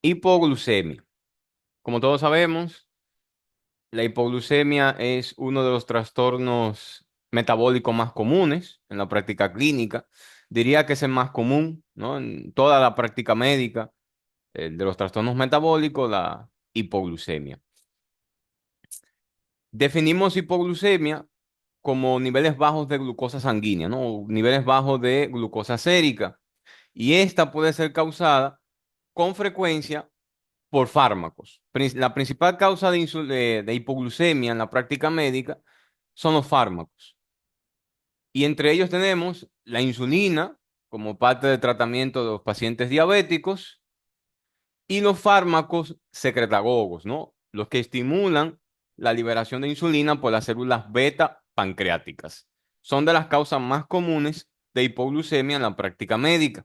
Hipoglucemia. Como todos sabemos, la hipoglucemia es uno de los trastornos metabólicos más comunes en la práctica clínica. Diría que es el más común, ¿no? En toda la práctica médica, de los trastornos metabólicos, la hipoglucemia. Definimos hipoglucemia como niveles bajos de glucosa sanguínea, ¿no? Niveles bajos de glucosa sérica. Y esta puede ser causada con frecuencia por fármacos. La principal causa de hipoglucemia en la práctica médica son los fármacos. Y entre ellos tenemos la insulina como parte del tratamiento de los pacientes diabéticos y los fármacos secretagogos, ¿no? Los que estimulan la liberación de insulina por las células beta pancreáticas. Son de las causas más comunes de hipoglucemia en la práctica médica.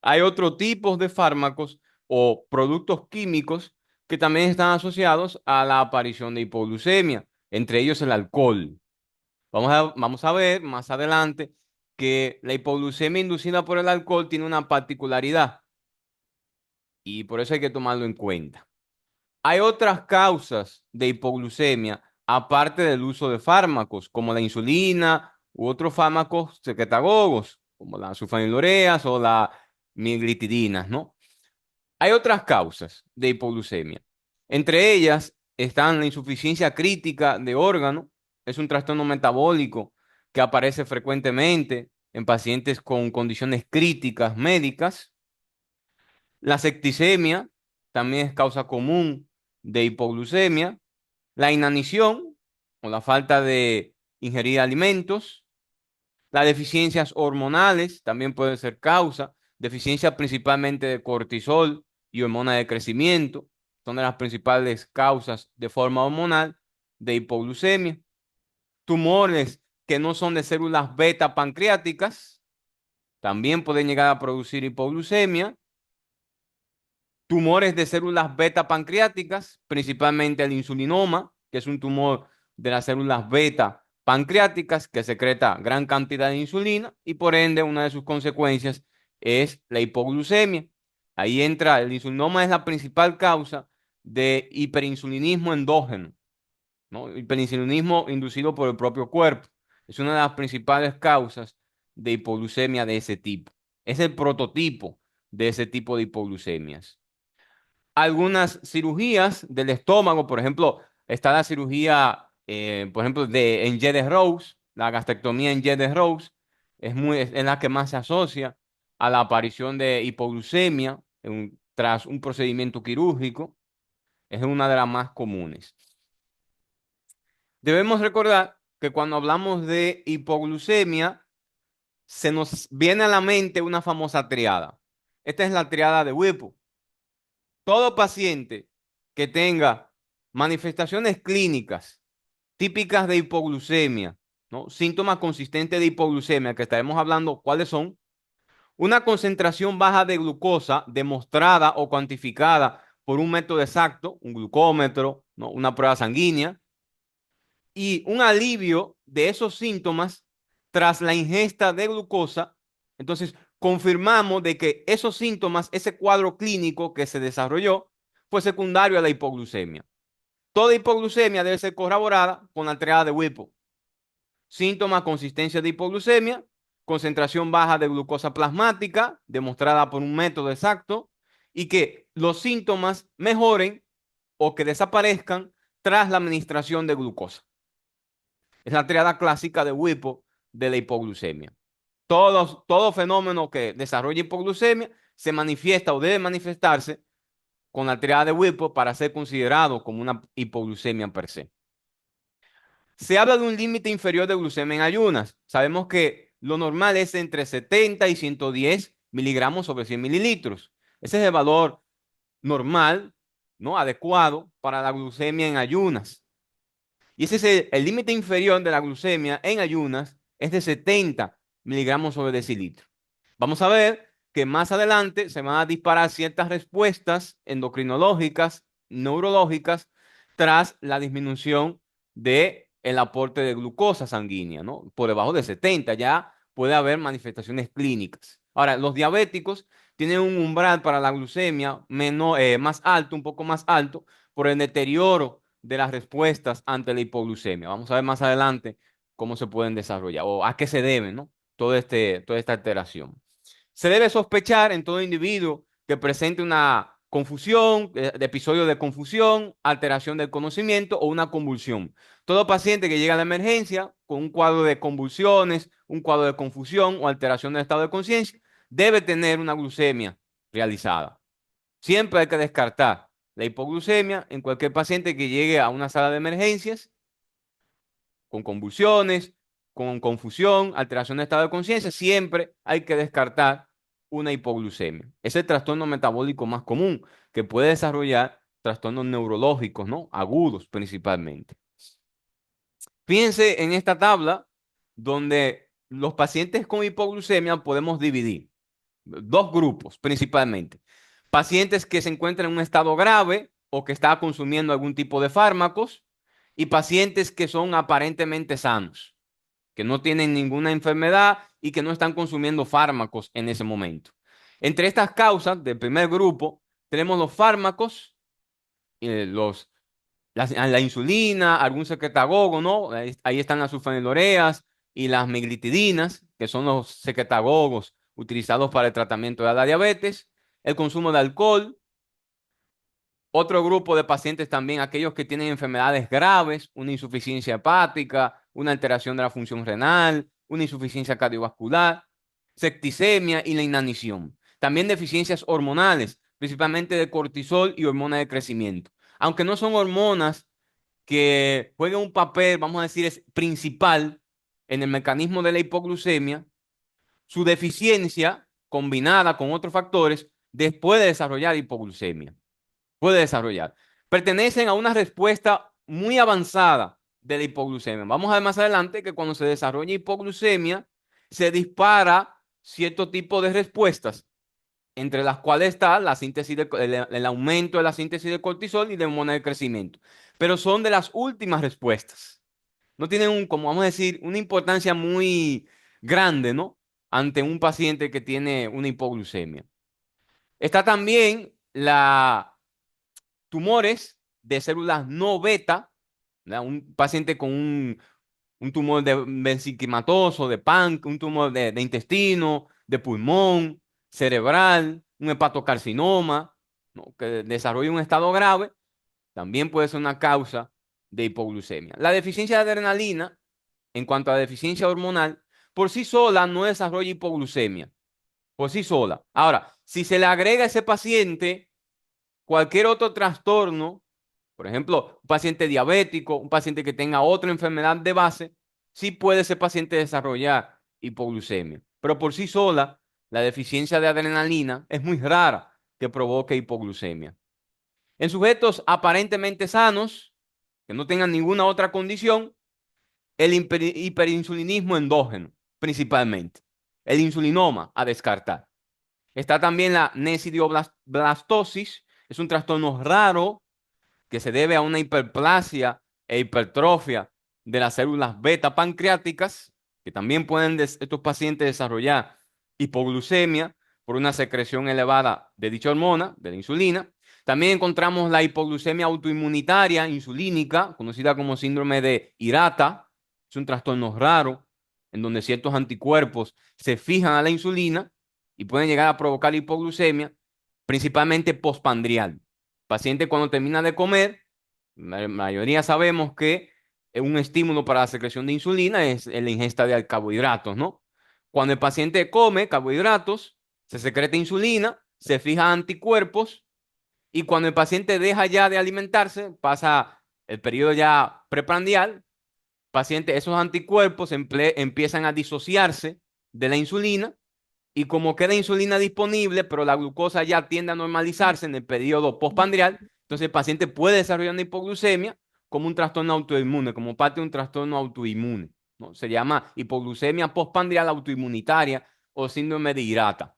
Hay otros tipos de fármacos o productos químicos que también están asociados a la aparición de hipoglucemia, entre ellos el alcohol. Vamos a ver más adelante que la hipoglucemia inducida por el alcohol tiene una particularidad y por eso hay que tomarlo en cuenta. Hay otras causas de hipoglucemia aparte del uso de fármacos, como la insulina u otros fármacos secretagogos, como las sulfanilureas o la miglitidinas, ¿no? Hay otras causas de hipoglucemia. Entre ellas están la insuficiencia crítica de órgano, es un trastorno metabólico que aparece frecuentemente en pacientes con condiciones críticas médicas. La septicemia también es causa común de hipoglucemia. La inanición o la falta de ingerir alimentos. Las deficiencias hormonales también pueden ser causa. Deficiencia principalmente de cortisol y hormona de crecimiento. Son de las principales causas de forma hormonal de hipoglucemia. Tumores que no son de células beta pancreáticas también pueden llegar a producir hipoglucemia. Tumores de células beta pancreáticas, principalmente el insulinoma, que es un tumor de las células beta pancreáticas que secreta gran cantidad de insulina y por ende una de sus consecuencias es la hipoglucemia. Ahí entra, el insulinoma es la principal causa de hiperinsulinismo endógeno, ¿no? Hiperinsulinismo inducido por el propio cuerpo. Es una de las principales causas de hipoglucemia de ese tipo. Es el prototipo de ese tipo de hipoglucemias. Algunas cirugías del estómago, por ejemplo, está la cirugía, por ejemplo, en Gede-Rose, la gastrectomía en Gede-Rose, es la que más se asocia a la aparición de hipoglucemia tras un procedimiento quirúrgico, es una de las más comunes. Debemos recordar que cuando hablamos de hipoglucemia, se nos viene a la mente una famosa triada. Esta es la triada de Whipple. Todo paciente que tenga manifestaciones clínicas típicas de hipoglucemia, ¿no? Síntomas consistentes de hipoglucemia, que estaremos hablando cuáles son, una concentración baja de glucosa demostrada o cuantificada por un método exacto, un glucómetro, ¿no? Una prueba sanguínea, y un alivio de esos síntomas tras la ingesta de glucosa. Entonces, confirmamos de que esos síntomas, ese cuadro clínico que se desarrolló, fue secundario a la hipoglucemia. Toda hipoglucemia debe ser corroborada con la triada de Whipple. Síntomas, consistencia de hipoglucemia, concentración baja de glucosa plasmática, demostrada por un método exacto, y que los síntomas mejoren o que desaparezcan tras la administración de glucosa. Es la triada clásica de Whipple de la hipoglucemia. Todo fenómeno que desarrolla hipoglucemia se manifiesta o debe manifestarse con la triada de Whipple para ser considerado como una hipoglucemia per se. Se habla de un límite inferior de glucemia en ayunas. Sabemos que lo normal es entre 70 y 110 miligramos sobre 100 mililitros. Ese es el valor normal, ¿no? Adecuado para la glucemia en ayunas. Y ese es el límite inferior de la glucemia en ayunas, es de 70 miligramos sobre decilitro. Vamos a ver que más adelante se van a disparar ciertas respuestas endocrinológicas, neurológicas, tras la disminución de el aporte de glucosa sanguínea, ¿no? Por debajo de 70 ya puede haber manifestaciones clínicas. Ahora, los diabéticos tienen un umbral para la glucemia más alto, un poco más alto, por el deterioro de las respuestas ante la hipoglucemia. Vamos a ver más adelante cómo se pueden desarrollar o a qué se debe, ¿no? Toda esta alteración. Se debe sospechar en todo individuo que presente una confusión, de episodio de confusión, alteración del conocimiento o una convulsión. Todo paciente que llega a la emergencia con un cuadro de convulsiones, un cuadro de confusión o alteración del estado de conciencia, debe tener una glucemia realizada. Siempre hay que descartar la hipoglucemia en cualquier paciente que llegue a una sala de emergencias con convulsiones, con confusión, alteración de estado de conciencia. Siempre hay que descartar una hipoglucemia. Es el trastorno metabólico más común que puede desarrollar trastornos neurológicos, ¿no? Agudos principalmente. Fíjense en esta tabla donde los pacientes con hipoglucemia podemos dividir dos grupos principalmente. Pacientes que se encuentran en un estado grave o que están consumiendo algún tipo de fármacos y pacientes que son aparentemente sanos, que no tienen ninguna enfermedad y que no están consumiendo fármacos en ese momento. Entre estas causas del primer grupo tenemos los fármacos, la insulina, algún secretagogo, ¿no? Ahí están las sulfonilureas y las miglitidinas, que son los secretagogos utilizados para el tratamiento de la diabetes, el consumo de alcohol. Otro grupo de pacientes también, aquellos que tienen enfermedades graves, una insuficiencia hepática, una alteración de la función renal, una insuficiencia cardiovascular, septicemia y la inanición. También deficiencias hormonales, principalmente de cortisol y hormona de crecimiento. Aunque no son hormonas que jueguen un papel, vamos a decir, es principal en el mecanismo de la hipoglucemia, su deficiencia combinada con otros factores después de desarrollar hipoglucemia puede desarrollar. Pertenecen a una respuesta muy avanzada de la hipoglucemia. Vamos a ver más adelante que cuando se desarrolla hipoglucemia, se dispara cierto tipo de respuestas, entre las cuales está la síntesis el aumento de la síntesis de cortisol y de hormona de crecimiento. Pero son de las últimas respuestas. No tienen como vamos a decir, una importancia muy grande, ¿no? Ante un paciente que tiene una hipoglucemia. Está también la tumores de células no beta, ¿verdad? Un paciente con un tumor de venquimatoso, de páncreas, un tumor de intestino, de pulmón, cerebral, un hepatocarcinoma, ¿no? Que desarrolla un estado grave, también puede ser una causa de hipoglucemia. La deficiencia de adrenalina, en cuanto a la deficiencia hormonal, por sí sola no desarrolla hipoglucemia, por sí sola. Ahora, si se le agrega a ese paciente cualquier otro trastorno, por ejemplo, un paciente diabético, un paciente que tenga otra enfermedad de base, sí puede ese paciente desarrollar hipoglucemia. Pero por sí sola, la deficiencia de adrenalina es muy rara que provoque hipoglucemia. En sujetos aparentemente sanos, que no tengan ninguna otra condición, el hiperinsulinismo endógeno, principalmente. El insulinoma a descartar. Está también la nesidioblastosis, es un trastorno raro que se debe a una hiperplasia e hipertrofia de las células beta pancreáticas, que también pueden estos pacientes desarrollar hipoglucemia por una secreción elevada de dicha hormona, de la insulina. También encontramos la hipoglucemia autoinmunitaria insulínica, conocida como síndrome de Hirata. Es un trastorno raro en donde ciertos anticuerpos se fijan a la insulina y pueden llegar a provocar hipoglucemia, principalmente postpandrial. Paciente cuando termina de comer, la mayoría sabemos que un estímulo para la secreción de insulina es la ingesta de carbohidratos, ¿no? Cuando el paciente come carbohidratos, se secreta insulina, se fijan anticuerpos y cuando el paciente deja ya de alimentarse, pasa el periodo ya preprandial, paciente, esos anticuerpos empiezan a disociarse de la insulina y como queda insulina disponible, pero la glucosa ya tiende a normalizarse en el periodo postpandrial, entonces el paciente puede desarrollar una hipoglucemia como un trastorno autoinmune, como parte de un trastorno autoinmune, ¿no? Se llama hipoglucemia postpandrial autoinmunitaria o síndrome de Hirata.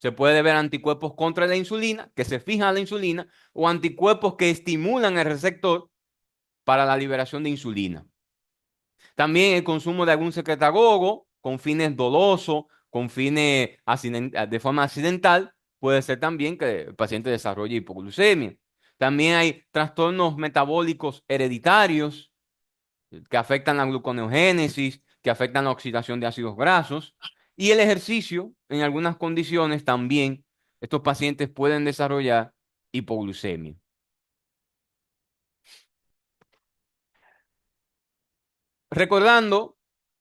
Se puede ver anticuerpos contra la insulina, que se fijan a la insulina, o anticuerpos que estimulan el receptor para la liberación de insulina. También el consumo de algún secretagogo con fines dolosos, con fines de forma accidental, puede ser también que el paciente desarrolle hipoglucemia. También hay trastornos metabólicos hereditarios que afectan la gluconeogénesis, que afectan la oxidación de ácidos grasos. Y el ejercicio, en algunas condiciones también, estos pacientes pueden desarrollar hipoglucemia. Recordando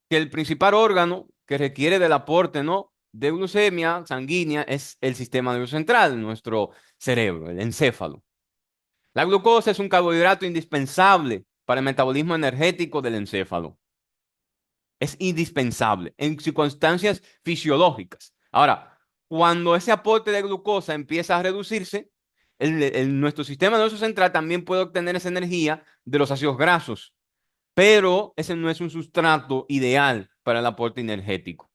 que el principal órgano que requiere del aporte, ¿no?, de glucemia sanguínea es el sistema nervioso central, nuestro cerebro, el encéfalo. La glucosa es un carbohidrato indispensable para el metabolismo energético del encéfalo. Es indispensable en circunstancias fisiológicas. Ahora, cuando ese aporte de glucosa empieza a reducirse, nuestro sistema nervioso central también puede obtener esa energía de los ácidos grasos, pero ese no es un sustrato ideal para el aporte energético.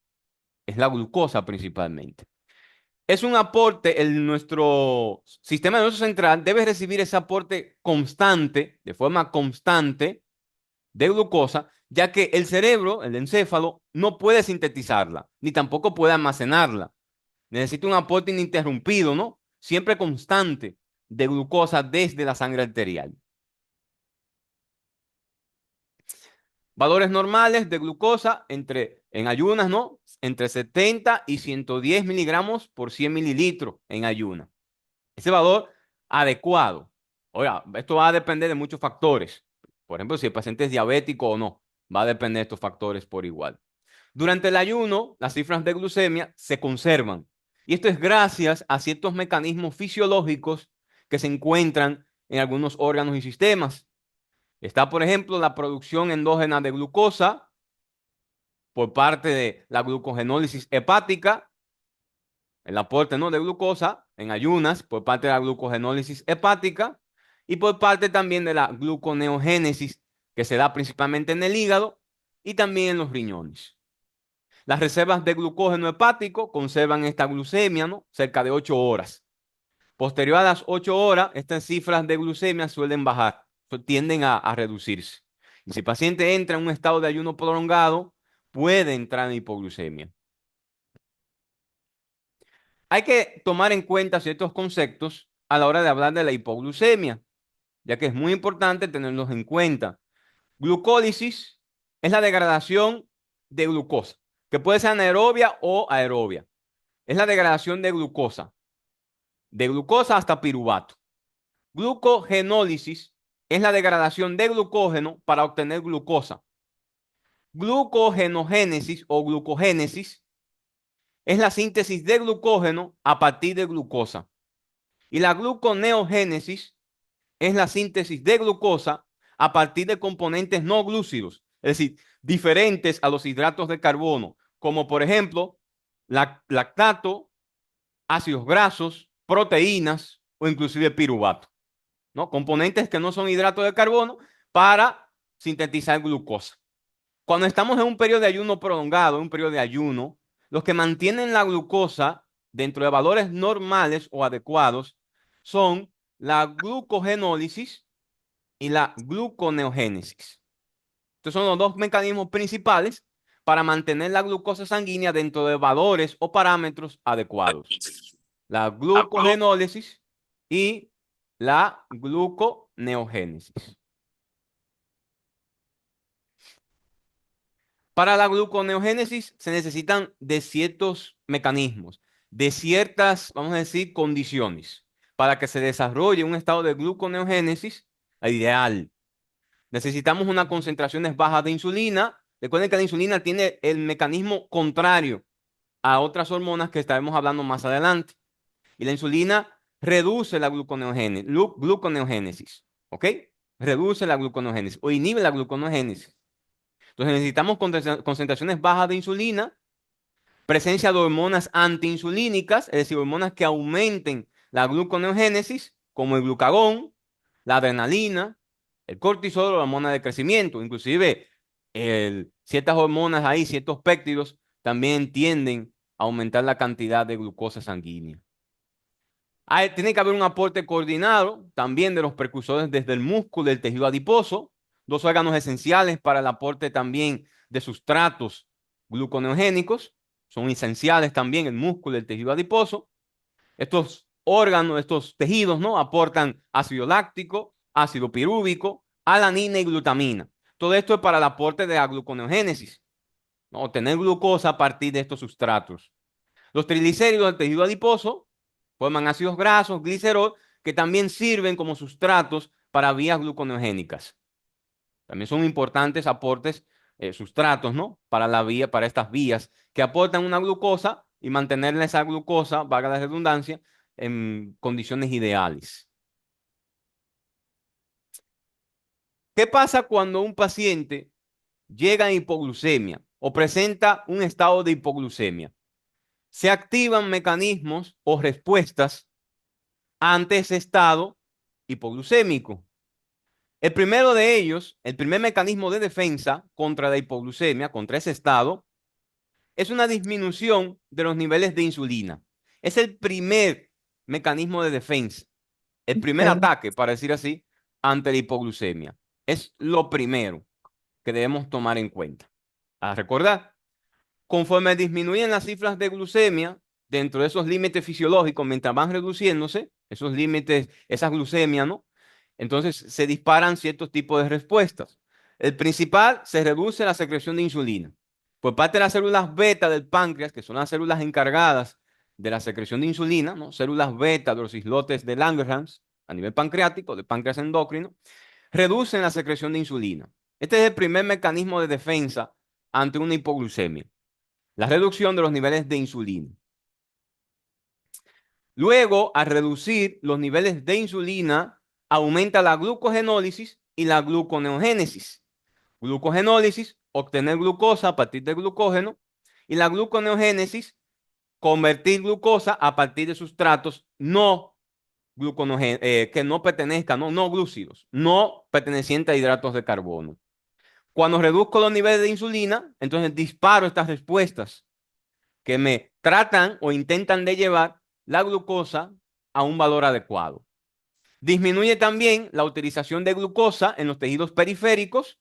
Es la glucosa principalmente. Es un aporte, nuestro sistema nervioso central debe recibir ese aporte constante, de forma constante, de glucosa, ya que el cerebro, el encéfalo, no puede sintetizarla, ni tampoco puede almacenarla. Necesita un aporte ininterrumpido, ¿no? Siempre constante de glucosa desde la sangre arterial. Valores normales de glucosa en ayunas, ¿no? Entre 70 y 110 miligramos por 100 mililitros en ayunas. Ese valor adecuado. Oiga, esto va a depender de muchos factores. Por ejemplo, si el paciente es diabético o no, va a depender de estos factores por igual. Durante el ayuno, las cifras de glucemia se conservan. Y esto es gracias a ciertos mecanismos fisiológicos que se encuentran en algunos órganos y sistemas. Está, por ejemplo, la producción endógena de glucosa por parte de la glucogenólisis hepática, el aporte, ¿no?, de glucosa en ayunas por parte de la glucogenólisis hepática y por parte también de la gluconeogénesis que se da principalmente en el hígado y también en los riñones. Las reservas de glucógeno hepático conservan esta glucemia, ¿no?, cerca de 8 horas. Posterior a las 8 horas, estas cifras de glucemia suelen bajar, tienden a reducirse. Y si el paciente entra en un estado de ayuno prolongado, puede entrar en hipoglucemia. Hay que tomar en cuenta ciertos conceptos a la hora de hablar de la hipoglucemia, ya que es muy importante tenerlos en cuenta. Glucólisis es la degradación de glucosa, que puede ser anaerobia o aerobia. Es la degradación de glucosa hasta piruvato. Glucogenólisis es la degradación de glucógeno para obtener glucosa. Glucogenogénesis o glucogénesis es la síntesis de glucógeno a partir de glucosa. Y la gluconeogénesis es la síntesis de glucosa a partir de componentes no glúcidos, es decir, diferentes a los hidratos de carbono, como por ejemplo lactato, ácidos grasos, proteínas o inclusive piruvato, ¿no? Componentes que no son hidratos de carbono para sintetizar glucosa. Cuando estamos en un periodo de ayuno prolongado, un periodo de ayuno, los que mantienen la glucosa dentro de valores normales o adecuados son la glucogenólisis y la gluconeogénesis. Estos son los dos mecanismos principales para mantener la glucosa sanguínea dentro de valores o parámetros adecuados. La glucogenólisis y la gluconeogénesis. Para la gluconeogénesis se necesitan de ciertos mecanismos, de ciertas, vamos a decir, condiciones para que se desarrolle un estado de gluconeogénesis ideal. Necesitamos unas concentraciones bajas de insulina. Recuerden que la insulina tiene el mecanismo contrario a otras hormonas que estaremos hablando más adelante. Y la insulina reduce la gluconeogénesis, ¿ok? Reduce la gluconeogénesis o inhibe la gluconeogénesis. Entonces necesitamos concentraciones bajas de insulina, presencia de hormonas antiinsulínicas, es decir, hormonas que aumenten la gluconeogénesis, como el glucagón, la adrenalina, el cortisol o la hormona de crecimiento. Inclusive ciertas hormonas ahí, ciertos péptidos, también tienden a aumentar la cantidad de glucosa sanguínea. Tiene que haber un aporte coordinado también de los precursores desde el músculo y el tejido adiposo, dos órganos esenciales para el aporte también de sustratos gluconeogénicos. son esenciales también el músculo y el tejido adiposo. Estos órganos, estos tejidos, ¿no? Aportan ácido láctico, ácido pirúvico, alanina y glutamina. Todo esto es para el aporte de la gluconeogénesis, ¿no? Obtener glucosa a partir de estos sustratos. Los triglicéridos del tejido adiposo forman ácidos grasos, glicerol, que también sirven como sustratos para vías gluconeogénicas. También son importantes aportes, sustratos, ¿no? Para la vía, para estas vías que aportan una glucosa y mantener esa glucosa, valga la redundancia, en condiciones ideales. ¿Qué pasa cuando un paciente llega a hipoglucemia o presenta un estado de hipoglucemia? Se activan mecanismos o respuestas ante ese estado hipoglucémico. El primero de ellos, el primer mecanismo de defensa contra la hipoglucemia, contra ese estado, es una disminución de los niveles de insulina. Es el primer mecanismo de defensa, el primer Ok. ataque, para decir así, ante la hipoglucemia. Es lo primero que debemos tomar en cuenta. A recordar, conforme disminuyen las cifras de glucemia dentro de esos límites fisiológicos, mientras van reduciéndose, esos límites, esas glucemias, ¿no? Entonces se disparan ciertos tipos de respuestas. El principal, se reduce la secreción de insulina. Por parte de las células beta del páncreas, que son las células encargadas de la secreción de insulina, ¿no? Células beta de los islotes de Langerhans a nivel pancreático, de páncreas endocrino, reducen la secreción de insulina. Este es el primer mecanismo de defensa ante una hipoglucemia, la reducción de los niveles de insulina. Luego, al reducir los niveles de insulina, aumenta la glucogenólisis y la gluconeogénesis. Glucogenólisis, obtener glucosa a partir del glucógeno, y la gluconeogénesis, convertir glucosa a partir de sustratos que no pertenezcan, no glúcidos, no pertenecientes a hidratos de carbono. Cuando reduzco los niveles de insulina, entonces disparo estas respuestas que me tratan o intentan de llevar la glucosa a un valor adecuado. Disminuye también la utilización de glucosa en los tejidos periféricos,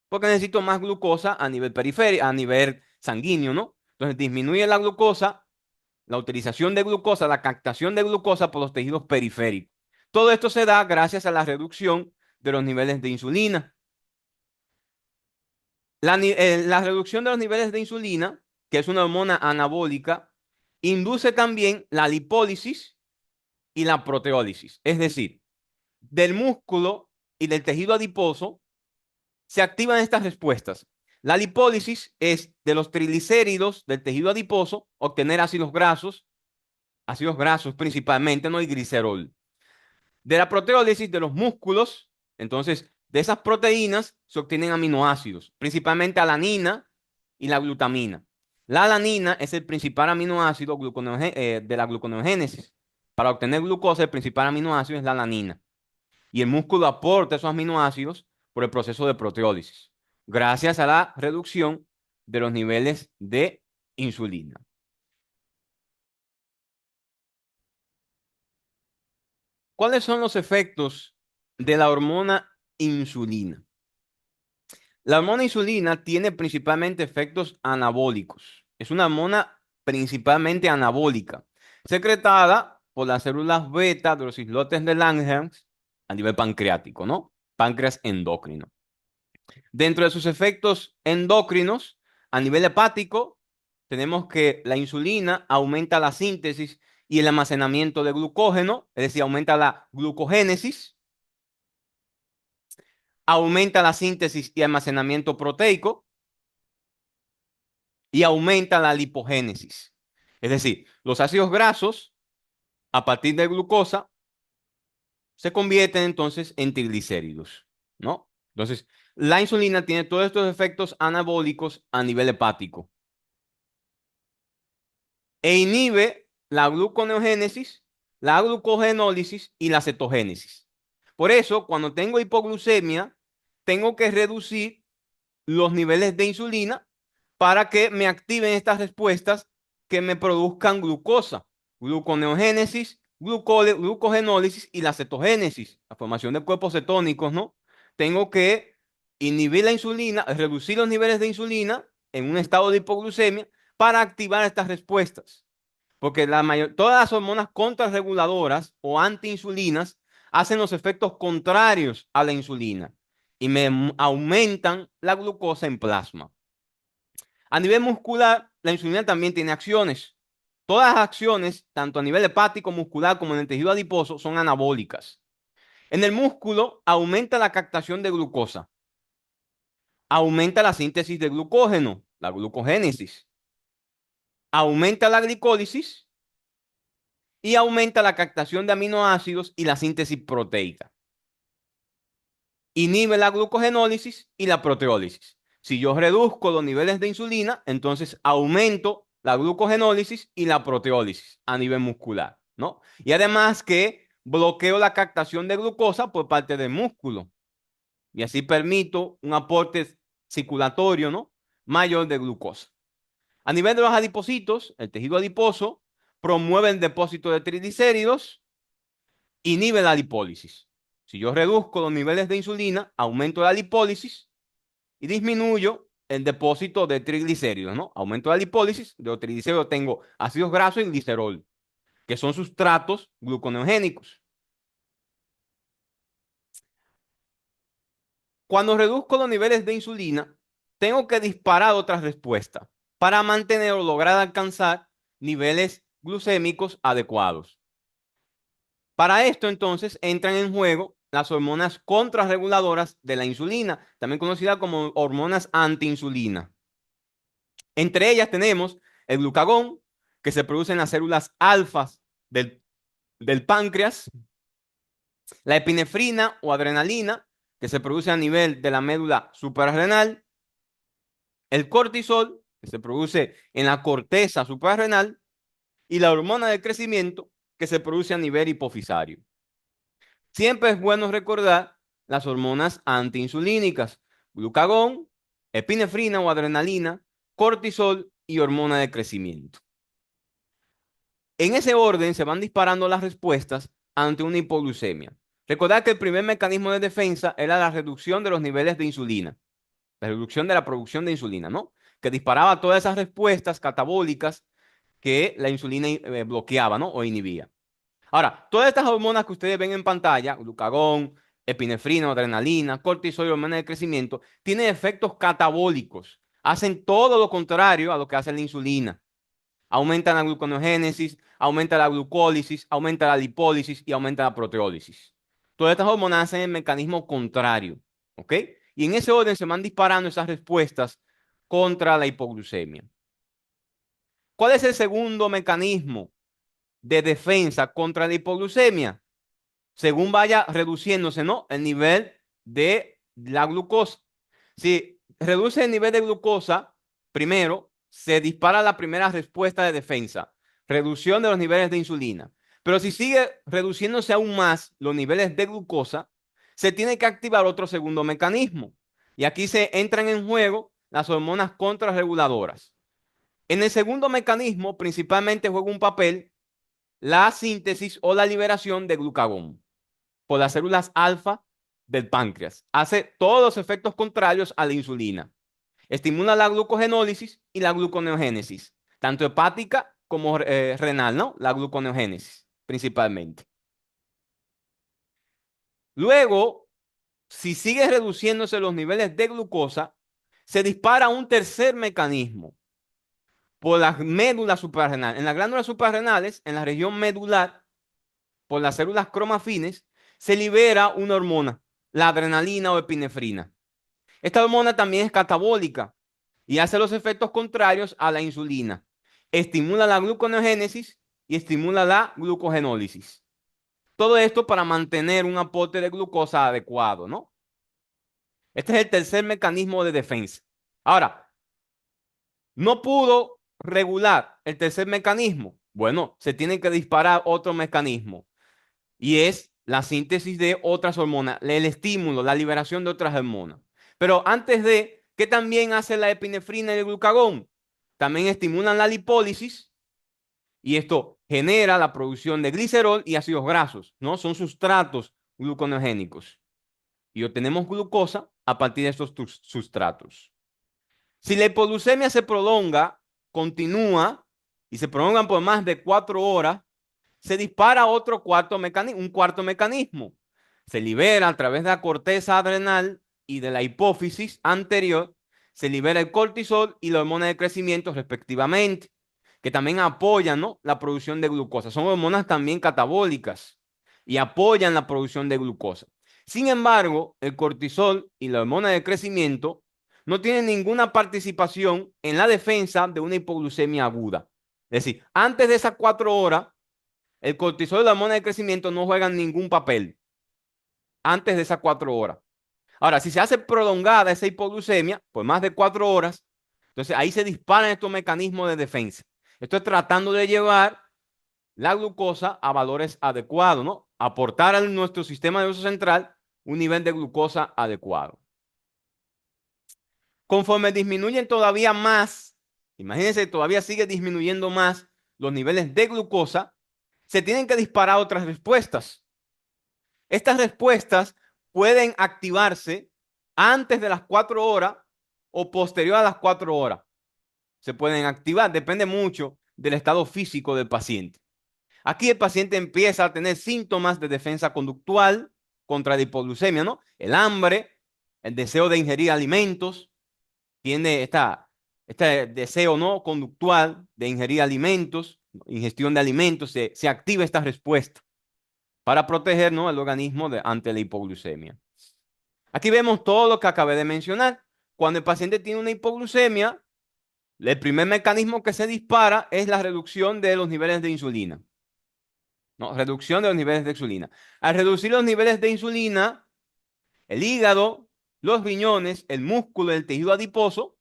porque necesito más glucosa a nivel periférico, a nivel sanguíneo, ¿no? Entonces disminuye la glucosa, la utilización de glucosa, la captación de glucosa por los tejidos periféricos. Todo esto se da gracias a la reducción de los niveles de insulina. La reducción de los niveles de insulina, que es una hormona anabólica, induce también la lipólisis y la proteólisis. Es decir, del músculo y del tejido adiposo se activan estas respuestas. La lipólisis es de los triglicéridos del tejido adiposo, obtener ácidos grasos principalmente, no hay glicerol. De la proteólisis de los músculos, entonces, de esas proteínas se obtienen aminoácidos, principalmente alanina y la glutamina. La alanina es el principal aminoácido de la gluconeogénesis. Para obtener glucosa, el principal aminoácido es la alanina. Y el músculo aporta esos aminoácidos por el proceso de proteólisis, gracias a la reducción de los niveles de insulina. ¿Cuáles son los efectos de la hormona insulina? La hormona insulina tiene principalmente efectos anabólicos. Es una hormona principalmente anabólica, secretada por las células beta de los islotes de Langerhans a nivel pancreático, ¿no? Páncreas endocrino. Dentro de sus efectos endocrinos, a nivel hepático, tenemos que la insulina aumenta la síntesis y el almacenamiento de glucógeno, es decir, aumenta la glucogénesis, aumenta la síntesis y almacenamiento proteico y aumenta la lipogénesis. Es decir, los ácidos grasos, a partir de glucosa, se convierten entonces en triglicéridos, ¿no? Entonces, la insulina tiene todos estos efectos anabólicos a nivel hepático e inhibe la gluconeogénesis, la glucogenólisis y la cetogénesis. Por eso, cuando tengo hipoglucemia, tengo que reducir los niveles de insulina para que me activen estas respuestas que me produzcan glucosa, gluconeogénesis, glucogenólisis y la cetogénesis, la formación de cuerpos cetónicos, ¿no? Tengo que inhibir la insulina, reducir los niveles de insulina en un estado de hipoglucemia para activar estas respuestas. Porque todas las hormonas contrarreguladoras o antiinsulinas hacen los efectos contrarios a la insulina y aumentan la glucosa en plasma. A nivel muscular, la insulina también tiene acciones. Todas las acciones, tanto a nivel hepático, muscular como en el tejido adiposo, son anabólicas. En el músculo aumenta la captación de glucosa, aumenta la síntesis de glucógeno, la glucogénesis, aumenta la glicólisis y aumenta la captación de aminoácidos y la síntesis proteica. Inhibe la glucogenólisis y la proteólisis. Si yo reduzco los niveles de insulina, entonces aumento la glucogenólisis y la proteólisis a nivel muscular, ¿no? Y además que bloqueo la captación de glucosa por parte del músculo y así permito un aporte circulatorio, ¿no?, mayor de glucosa. A nivel de los adipocitos, el tejido adiposo promueve el depósito de triglicéridos, inhibe la lipólisis. Si yo reduzco los niveles de insulina, aumento la lipólisis y disminuyo el depósito de triglicéridos, ¿no? Aumento la lipólisis, de los triglicéridos tengo ácidos grasos y glicerol, que son sustratos gluconeogénicos. Cuando reduzco los niveles de insulina, tengo que disparar otras respuestas para mantener o lograr alcanzar niveles glucémicos adecuados. Para esto, entonces, entran en juego las hormonas contrarreguladoras de la insulina, también conocidas como hormonas antiinsulina. Entre ellas tenemos el glucagón, que se produce en las células alfas del páncreas, la epinefrina o adrenalina, que se produce a nivel de la médula suprarrenal, el cortisol, que se produce en la corteza suprarrenal, y la hormona del crecimiento, que se produce a nivel hipofisario. Siempre es bueno recordar las hormonas antiinsulínicas: glucagón, epinefrina o adrenalina, cortisol y hormona de crecimiento. En ese orden se van disparando las respuestas ante una hipoglucemia. Recordad que el primer mecanismo de defensa era la reducción de los niveles de insulina, la reducción de la producción de insulina, ¿no?, que disparaba todas esas respuestas catabólicas que la insulina bloqueaba, ¿no?, o inhibía. Ahora, todas estas hormonas que ustedes ven en pantalla, glucagón, epinefrina, adrenalina, cortisol y hormona de crecimiento, tienen efectos catabólicos. Hacen todo lo contrario a lo que hace la insulina. Aumentan la gluconeogénesis, aumenta la glucólisis, aumenta la lipólisis y aumenta la proteólisis. Todas estas hormonas hacen el mecanismo contrario, ¿ok? Y en ese orden se van disparando esas respuestas contra la hipoglucemia. ¿Cuál es el segundo mecanismo de defensa contra la hipoglucemia? Según vaya reduciéndose, ¿no?, el nivel de la glucosa. Si reduce el nivel de glucosa, primero se dispara la primera respuesta de defensa, reducción de los niveles de insulina. Pero si sigue reduciéndose aún más los niveles de glucosa, se tiene que activar otro segundo mecanismo. Y aquí se entran en juego las hormonas contrarreguladoras. En el segundo mecanismo, principalmente juega un papel la síntesis o la liberación de glucagón por las células alfa del páncreas. Hace todos los efectos contrarios a la insulina. Estimula la glucogenólisis y la gluconeogénesis, tanto hepática como renal, ¿no? La gluconeogénesis, principalmente. Luego, si sigue reduciéndose los niveles de glucosa, se dispara un tercer mecanismo por las médulas suprarrenales. En las glándulas suprarrenales, en la región medular, por las células cromafines, se libera una hormona, la adrenalina o epinefrina. Esta hormona también es catabólica y hace los efectos contrarios a la insulina. Estimula la gluconeogénesis y estimula la glucogenólisis. Todo esto para mantener un aporte de glucosa adecuado, ¿no? Este es el tercer mecanismo de defensa. Ahora, no pudo regular el tercer mecanismo. Bueno, se tiene que disparar otro mecanismo y es la síntesis de otras hormonas, el estímulo, la liberación de otras hormonas. Pero antes de, ¿qué también hace la epinefrina y el glucagón? También estimulan la lipólisis y esto genera la producción de glicerol y ácidos grasos, ¿no? Son sustratos gluconeogénicos y obtenemos glucosa a partir de estos sustratos. Si la hipoglucemia se prolonga continúa y se prolongan por más de 4 horas, se dispara un cuarto mecanismo. Se libera a través de la corteza adrenal y de la hipófisis anterior, se libera el cortisol y la hormona de crecimiento respectivamente, que también apoyan, ¿no?, la producción de glucosa. Son hormonas también catabólicas y apoyan la producción de glucosa. Sin embargo, el cortisol y la hormona de crecimiento no tienen ninguna participación en la defensa de una hipoglucemia aguda. Es decir, antes de esas 4 horas, el cortisol y la hormona de crecimiento no juegan ningún papel antes de esas 4 horas. Ahora, si se hace prolongada esa hipoglucemia por más de 4 horas, entonces ahí se disparan estos mecanismos de defensa. Esto es tratando de llevar la glucosa a valores adecuados, ¿no? Aportar a nuestro sistema nervioso central un nivel de glucosa adecuado. Conforme disminuyen todavía más, imagínense, todavía sigue disminuyendo más los niveles de glucosa, se tienen que disparar otras respuestas. Estas respuestas pueden activarse antes de las 4 horas o posterior a las 4 horas. Se pueden activar, depende mucho del estado físico del paciente. Aquí el paciente empieza a tener síntomas de defensa conductual contra la hipoglucemia, ¿no? El hambre, el deseo de ingerir alimentos, tiene este deseo, ¿no?, conductual de ingerir alimentos, ingestión de alimentos, se activa esta respuesta para proteger, ¿no?, el organismo ante la hipoglucemia. Aquí vemos todo lo que acabé de mencionar. Cuando el paciente tiene una hipoglucemia, el primer mecanismo que se dispara es la reducción de los niveles de insulina. No, reducción de los niveles de insulina. Al reducir los niveles de insulina, el hígado, los riñones, el músculo, el tejido adiposo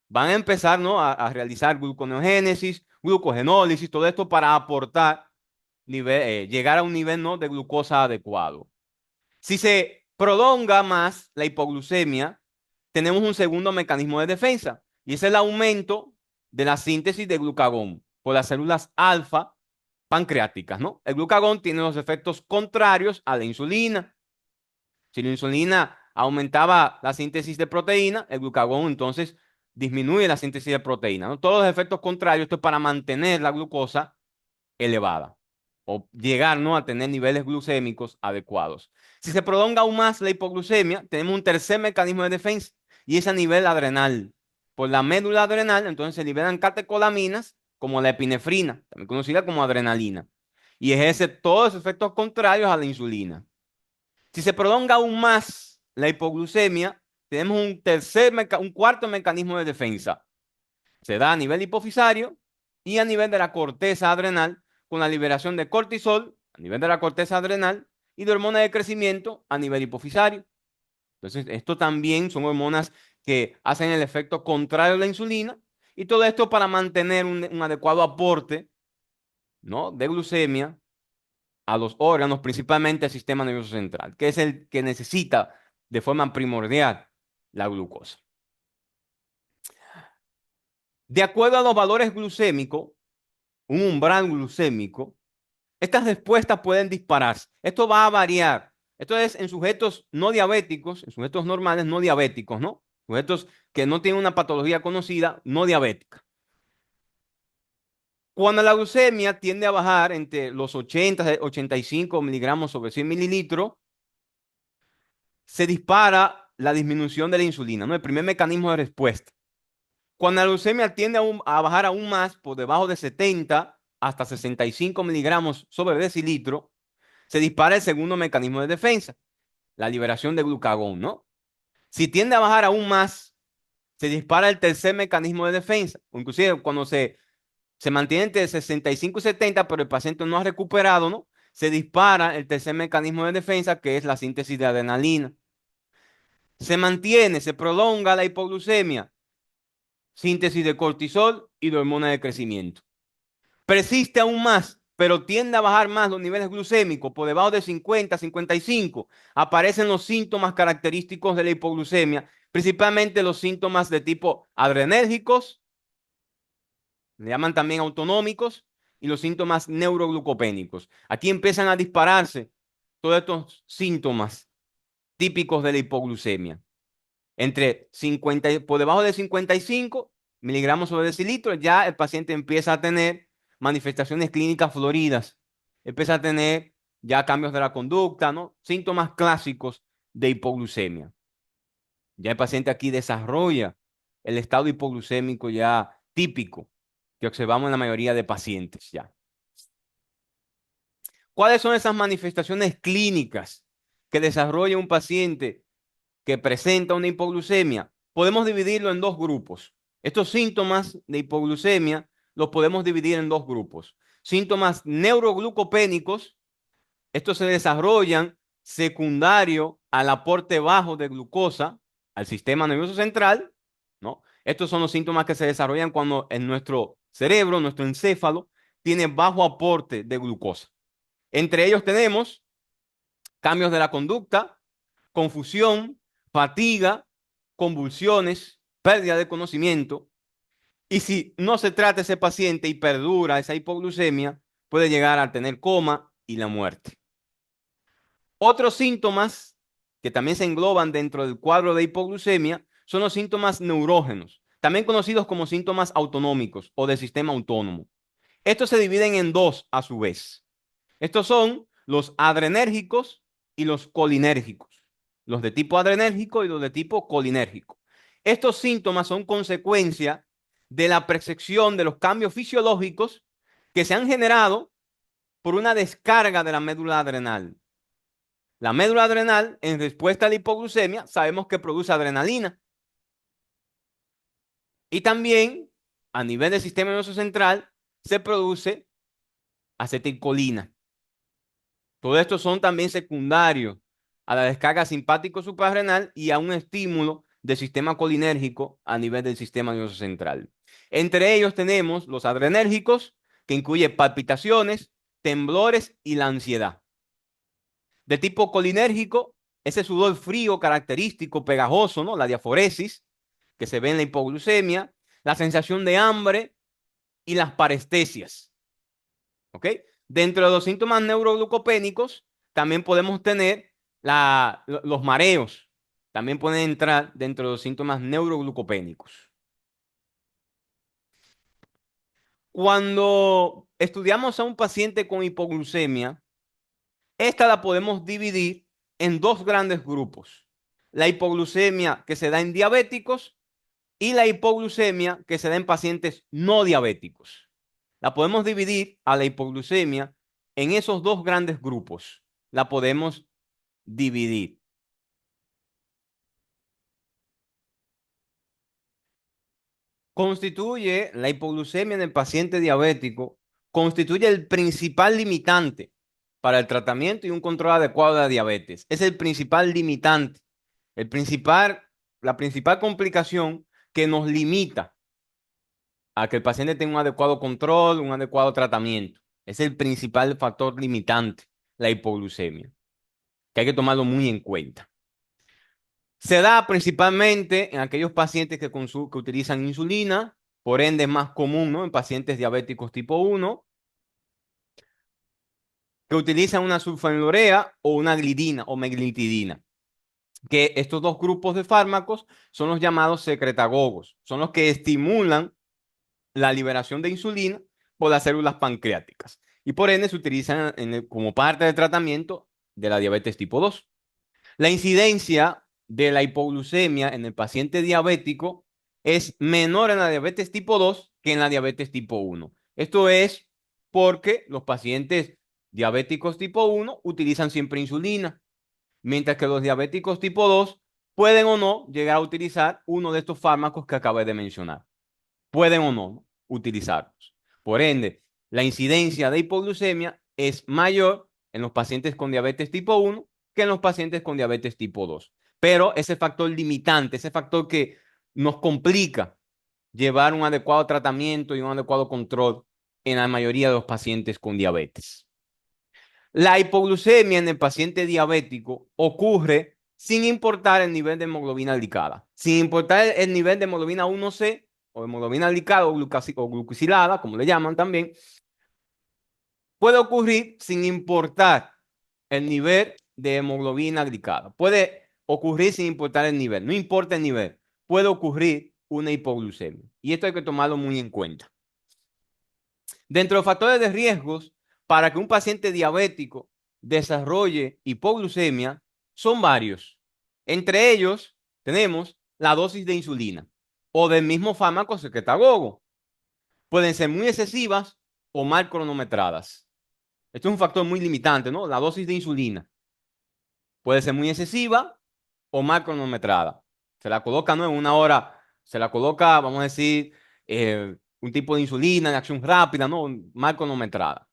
van a empezar, ¿no?, a realizar gluconeogénesis, glucogenólisis, todo esto para aportar, llegar a un nivel, ¿no?, de glucosa adecuado. Si se prolonga más la hipoglucemia, tenemos un segundo mecanismo de defensa y es el aumento de la síntesis de glucagón por las células alfa pancreáticas, ¿no? El glucagón tiene los efectos contrarios a la insulina. Si la insulina aumentaba la síntesis de proteína, el glucagón entonces disminuye la síntesis de proteína, ¿no? Todos los efectos contrarios, esto es para mantener la glucosa elevada o llegar, ¿no?, a tener niveles glucémicos adecuados. Si se prolonga aún más la hipoglucemia, tenemos un tercer mecanismo de defensa y es a nivel adrenal. Por la médula adrenal, entonces se liberan catecolaminas como la epinefrina, también conocida como adrenalina, y ejerce todos los efectos contrarios a la insulina. Si se prolonga aún más la hipoglucemia, tenemos un cuarto mecanismo de defensa. Se da a nivel hipofisario y a nivel de la corteza adrenal, con la liberación de cortisol a nivel de la corteza adrenal y de hormona de crecimiento a nivel hipofisario. Entonces, esto también son hormonas que hacen el efecto contrario a la insulina y todo esto para mantener un adecuado aporte, ¿no?, de glucemia a los órganos, principalmente al sistema nervioso central, que es el que necesita de forma primordial la glucosa. De acuerdo a los valores glucémicos, un umbral glucémico, estas respuestas pueden dispararse. Esto va a variar. Esto es en sujetos no diabéticos, en sujetos normales no diabéticos, ¿no? Sujetos que no tienen una patología conocida no diabética. Cuando la glucemia tiende a bajar entre los 80 y 85 miligramos sobre 100 mililitros, se dispara la disminución de la insulina, ¿no? El primer mecanismo de respuesta. Cuando la glucemia tiende a bajar aún más, por debajo de 70 hasta 65 miligramos sobre decilitro, se dispara el segundo mecanismo de defensa, la liberación de glucagón, ¿no? Si tiende a bajar aún más, se dispara el tercer mecanismo de defensa. Inclusive cuando se mantiene entre 65 y 70, pero el paciente no ha recuperado, ¿no?, se dispara el tercer mecanismo de defensa, que es la síntesis de adrenalina. Se mantiene, se prolonga la hipoglucemia, síntesis de cortisol y de hormona de crecimiento. Persiste aún más, pero tiende a bajar más los niveles glucémicos por debajo de 50, 55. Aparecen los síntomas característicos de la hipoglucemia, principalmente los síntomas de tipo adrenérgicos, le llaman también autonómicos, y los síntomas neuroglucopénicos. Aquí empiezan a dispararse todos estos síntomas típicos de la hipoglucemia. Por debajo de 55 miligramos sobre decilitro, ya el paciente empieza a tener manifestaciones clínicas floridas, empieza a tener ya cambios de la conducta, ¿no? Síntomas clásicos de hipoglucemia. Ya el paciente aquí desarrolla el estado hipoglucémico ya típico que observamos en la mayoría de pacientes ya. ¿Cuáles son esas manifestaciones clínicas que desarrolla un paciente que presenta una hipoglucemia? Podemos dividirlo en dos grupos. Estos síntomas de hipoglucemia los podemos dividir en dos grupos. Síntomas neuroglucopénicos, estos se desarrollan secundario al aporte bajo de glucosa al sistema nervioso central, ¿no? Estos son los síntomas que se desarrollan cuando en nuestro cerebro, nuestro encéfalo, tiene bajo aporte de glucosa. Entre ellos tenemos cambios de la conducta, confusión, fatiga, convulsiones, pérdida de conocimiento. Y si no se trata ese paciente y perdura esa hipoglucemia, puede llegar a tener coma y la muerte. Otros síntomas que también se engloban dentro del cuadro de hipoglucemia son los síntomas neurógenos, también conocidos como síntomas autonómicos o del sistema autónomo. Estos se dividen en dos a su vez. Estos son los adrenérgicos y los colinérgicos. Los de tipo adrenérgico y los de tipo colinérgico. Estos síntomas son consecuencia de la percepción de los cambios fisiológicos que se han generado por una descarga de la médula adrenal. La médula adrenal, en respuesta a la hipoglucemia, sabemos que produce adrenalina. Y también, a nivel del sistema nervioso central, se produce acetilcolina. Todo esto son también secundarios a la descarga simpático suprarrenal y a un estímulo del sistema colinérgico a nivel del sistema nervioso central. Entre ellos tenemos los adrenérgicos, que incluye palpitaciones, temblores y la ansiedad. De tipo colinérgico, ese sudor frío característico, pegajoso, ¿no? La diaforesis, que se ve en la hipoglucemia, la sensación de hambre y las parestesias. ¿Ok? Dentro de los síntomas neuroglucopénicos, también podemos tener los mareos. También pueden entrar dentro de los síntomas neuroglucopénicos. Cuando estudiamos a un paciente con hipoglucemia, esta la podemos dividir en dos grandes grupos. La hipoglucemia que se da en diabéticos y la hipoglucemia que se da en pacientes no diabéticos. La podemos dividir a la hipoglucemia en esos dos grandes grupos. La podemos dividir. Constituye la hipoglucemia en el paciente diabético, constituye el principal limitante para el tratamiento y un control adecuado de la diabetes. Es el principal limitante, la principal complicación que nos limita a que el paciente tenga un adecuado control, un adecuado tratamiento. Es el principal factor limitante, la hipoglucemia, que hay que tomarlo muy en cuenta. Se da principalmente en aquellos pacientes que utilizan insulina, por ende es más común, ¿no? En pacientes diabéticos tipo 1, que utilizan una sulfonilurea o una glidina o meglitidina, que estos dos grupos de fármacos son los llamados secretagogos, son los que estimulan la liberación de insulina por las células pancreáticas y por ende se utilizan como parte del tratamiento de la diabetes tipo 2. La incidencia de la hipoglucemia en el paciente diabético es menor en la diabetes tipo 2 que en la diabetes tipo 1. Esto es porque los pacientes diabéticos tipo 1 utilizan siempre insulina, mientras que los diabéticos tipo 2 pueden o no llegar a utilizar uno de estos fármacos que acabé de mencionar. Pueden o no utilizarlos. Por ende, la incidencia de hipoglucemia es mayor en los pacientes con diabetes tipo 1 que en los pacientes con diabetes tipo 2. Pero ese factor limitante, ese factor que nos complica llevar un adecuado tratamiento y un adecuado control en la mayoría de los pacientes con diabetes. La hipoglucemia en el paciente diabético ocurre sin importar el nivel de hemoglobina glicada, sin importar el nivel de hemoglobina 1C o hemoglobina glicada o glucosilada, como le llaman también, puede ocurrir sin importar el nivel de hemoglobina glicada. Puede ocurrir sin importar el nivel, no importa el nivel, puede ocurrir una hipoglucemia. Y esto hay que tomarlo muy en cuenta. Dentro de los factores de riesgos para que un paciente diabético desarrolle hipoglucemia son varios. Entre ellos tenemos la dosis de insulina o del mismo fármaco secretagogo. Pueden ser muy excesivas o mal cronometradas. Esto es un factor muy limitante, ¿no? La dosis de insulina puede ser muy excesiva o mal cronometrada. Se la coloca, ¿no? En una hora, se la coloca, vamos a decir, un tipo de insulina de acción rápida, ¿no? Mal cronometrada.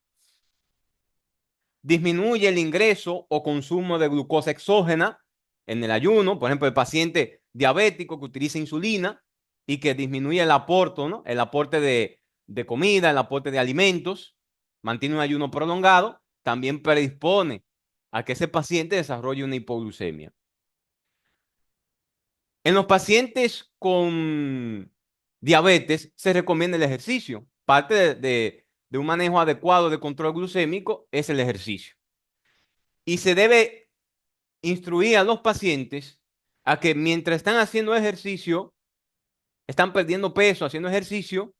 Disminuye el ingreso o consumo de glucosa exógena en el ayuno. Por ejemplo, el paciente diabético que utiliza insulina y que disminuye el aporte, ¿no? El aporte de comida, el aporte de alimentos, mantiene un ayuno prolongado, también predispone a que ese paciente desarrolle una hipoglucemia. En los pacientes con diabetes se recomienda el ejercicio. Parte de un manejo adecuado de control glucémico es el ejercicio. Y se debe instruir a los pacientes a que mientras están haciendo ejercicio, están perdiendo peso haciendo ejercicio,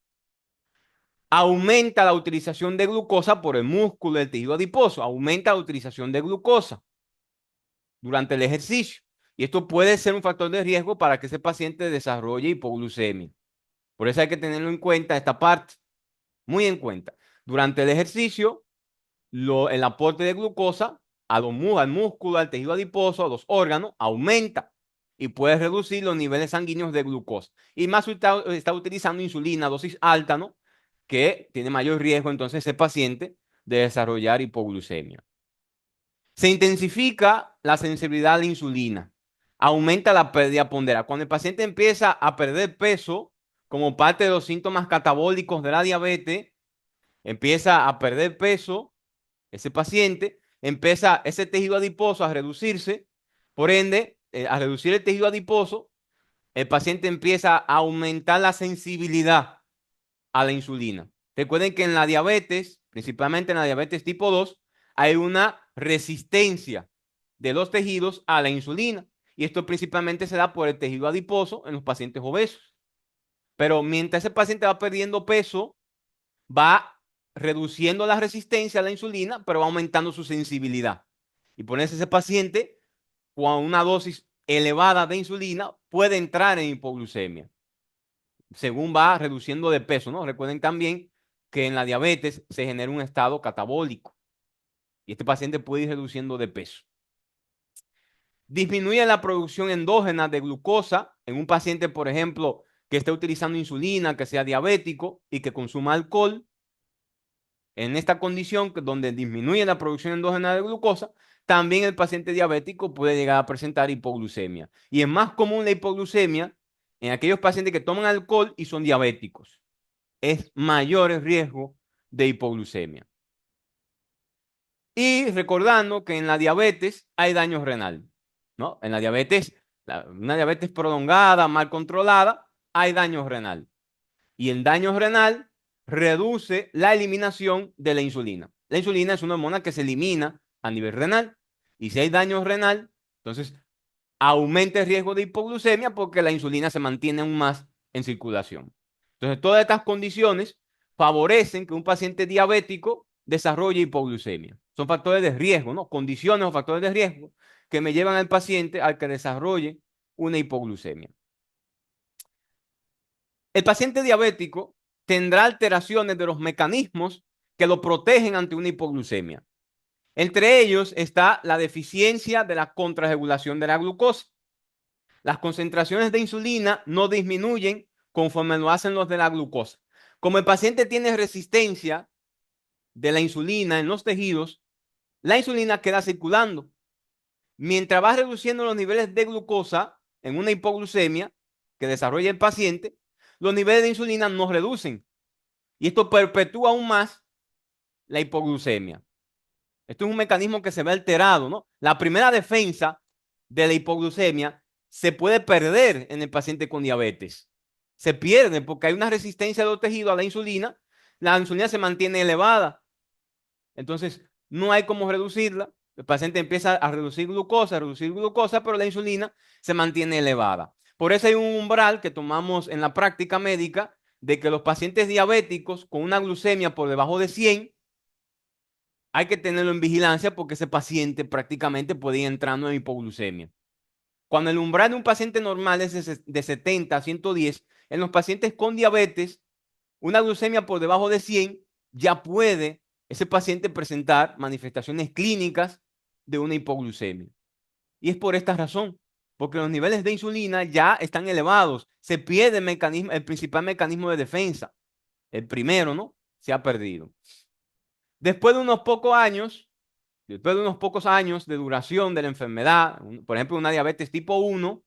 aumenta la utilización de glucosa por el músculo del tejido adiposo, aumenta la utilización de glucosa durante el ejercicio. Y esto puede ser un factor de riesgo para que ese paciente desarrolle hipoglucemia. Por eso hay que tenerlo en cuenta esta parte, muy en cuenta. Durante el ejercicio, el aporte de glucosa al músculo, al tejido adiposo, a los órganos, aumenta y puede reducir los niveles sanguíneos de glucosa. Y más si está utilizando insulina, dosis alta, ¿no? Que tiene mayor riesgo entonces ese paciente de desarrollar hipoglucemia. Se intensifica la sensibilidad a la insulina, aumenta la pérdida pondera. Cuando el paciente empieza a perder peso como parte de los síntomas catabólicos de la diabetes, empieza a perder peso, ese paciente empieza ese tejido adiposo a reducirse, por ende, a reducir el tejido adiposo, el paciente empieza a aumentar la sensibilidad a la insulina. Recuerden que en la diabetes, principalmente en la diabetes tipo 2, hay una resistencia de los tejidos a la insulina. Y esto principalmente se da por el tejido adiposo en los pacientes obesos. Pero mientras ese paciente va perdiendo peso, va reduciendo la resistencia a la insulina, pero va aumentando su sensibilidad. Y por eso ese paciente, con una dosis elevada de insulina, puede entrar en hipoglucemia según va reduciendo de peso, ¿no? Recuerden también que en la diabetes se genera un estado catabólico y este paciente puede ir reduciendo de peso. Disminuye la producción endógena de glucosa en un paciente, por ejemplo, que esté utilizando insulina, que sea diabético y que consuma alcohol. En esta condición, donde disminuye la producción endógena de glucosa, también el paciente diabético puede llegar a presentar hipoglucemia. Y es más común la hipoglucemia en aquellos pacientes que toman alcohol y son diabéticos. Es mayor el riesgo de hipoglucemia. Y recordando que en la diabetes hay daño renal, ¿no? En la diabetes, una diabetes prolongada, mal controlada, hay daño renal. Y el daño renal reduce la eliminación de la insulina. La insulina es una hormona que se elimina a nivel renal. Y si hay daño renal, entonces aumenta el riesgo de hipoglucemia porque la insulina se mantiene aún más en circulación. Entonces, todas estas condiciones favorecen que un paciente diabético desarrolle hipoglucemia. Son factores de riesgo, ¿no? Condiciones o factores de riesgo que me llevan al paciente a que desarrolle una hipoglucemia. El paciente diabético tendrá alteraciones de los mecanismos que lo protegen ante una hipoglucemia. Entre ellos está la deficiencia de la contrarregulación de la glucosa. Las concentraciones de insulina no disminuyen conforme lo hacen los de la glucosa. Como el paciente tiene resistencia de la insulina en los tejidos, la insulina queda circulando. Mientras va reduciendo los niveles de glucosa en una hipoglucemia que desarrolla el paciente, los niveles de insulina no reducen. Y esto perpetúa aún más la hipoglucemia. Esto es un mecanismo que se ve alterado, ¿no? La primera defensa de la hipoglucemia se puede perder en el paciente con diabetes. Se pierde porque hay una resistencia de los tejidos a la insulina se mantiene elevada. Entonces, no hay cómo reducirla. El paciente empieza a reducir glucosa, pero la insulina se mantiene elevada. Por eso hay un umbral que tomamos en la práctica médica de que los pacientes diabéticos con una glucemia por debajo de 100 hay que tenerlo en vigilancia porque ese paciente prácticamente puede ir entrando en hipoglucemia. Cuando el umbral de un paciente normal es de 70 a 110, en los pacientes con diabetes, una glucemia por debajo de 100 ya puede ese paciente presentar manifestaciones clínicas de una hipoglucemia. Y es por esta razón, porque los niveles de insulina ya están elevados. Se pierde el principal mecanismo de defensa. El primero, ¿no? Se ha perdido. Después de unos pocos años, después de unos pocos años de duración de la enfermedad, por ejemplo, una diabetes tipo 1,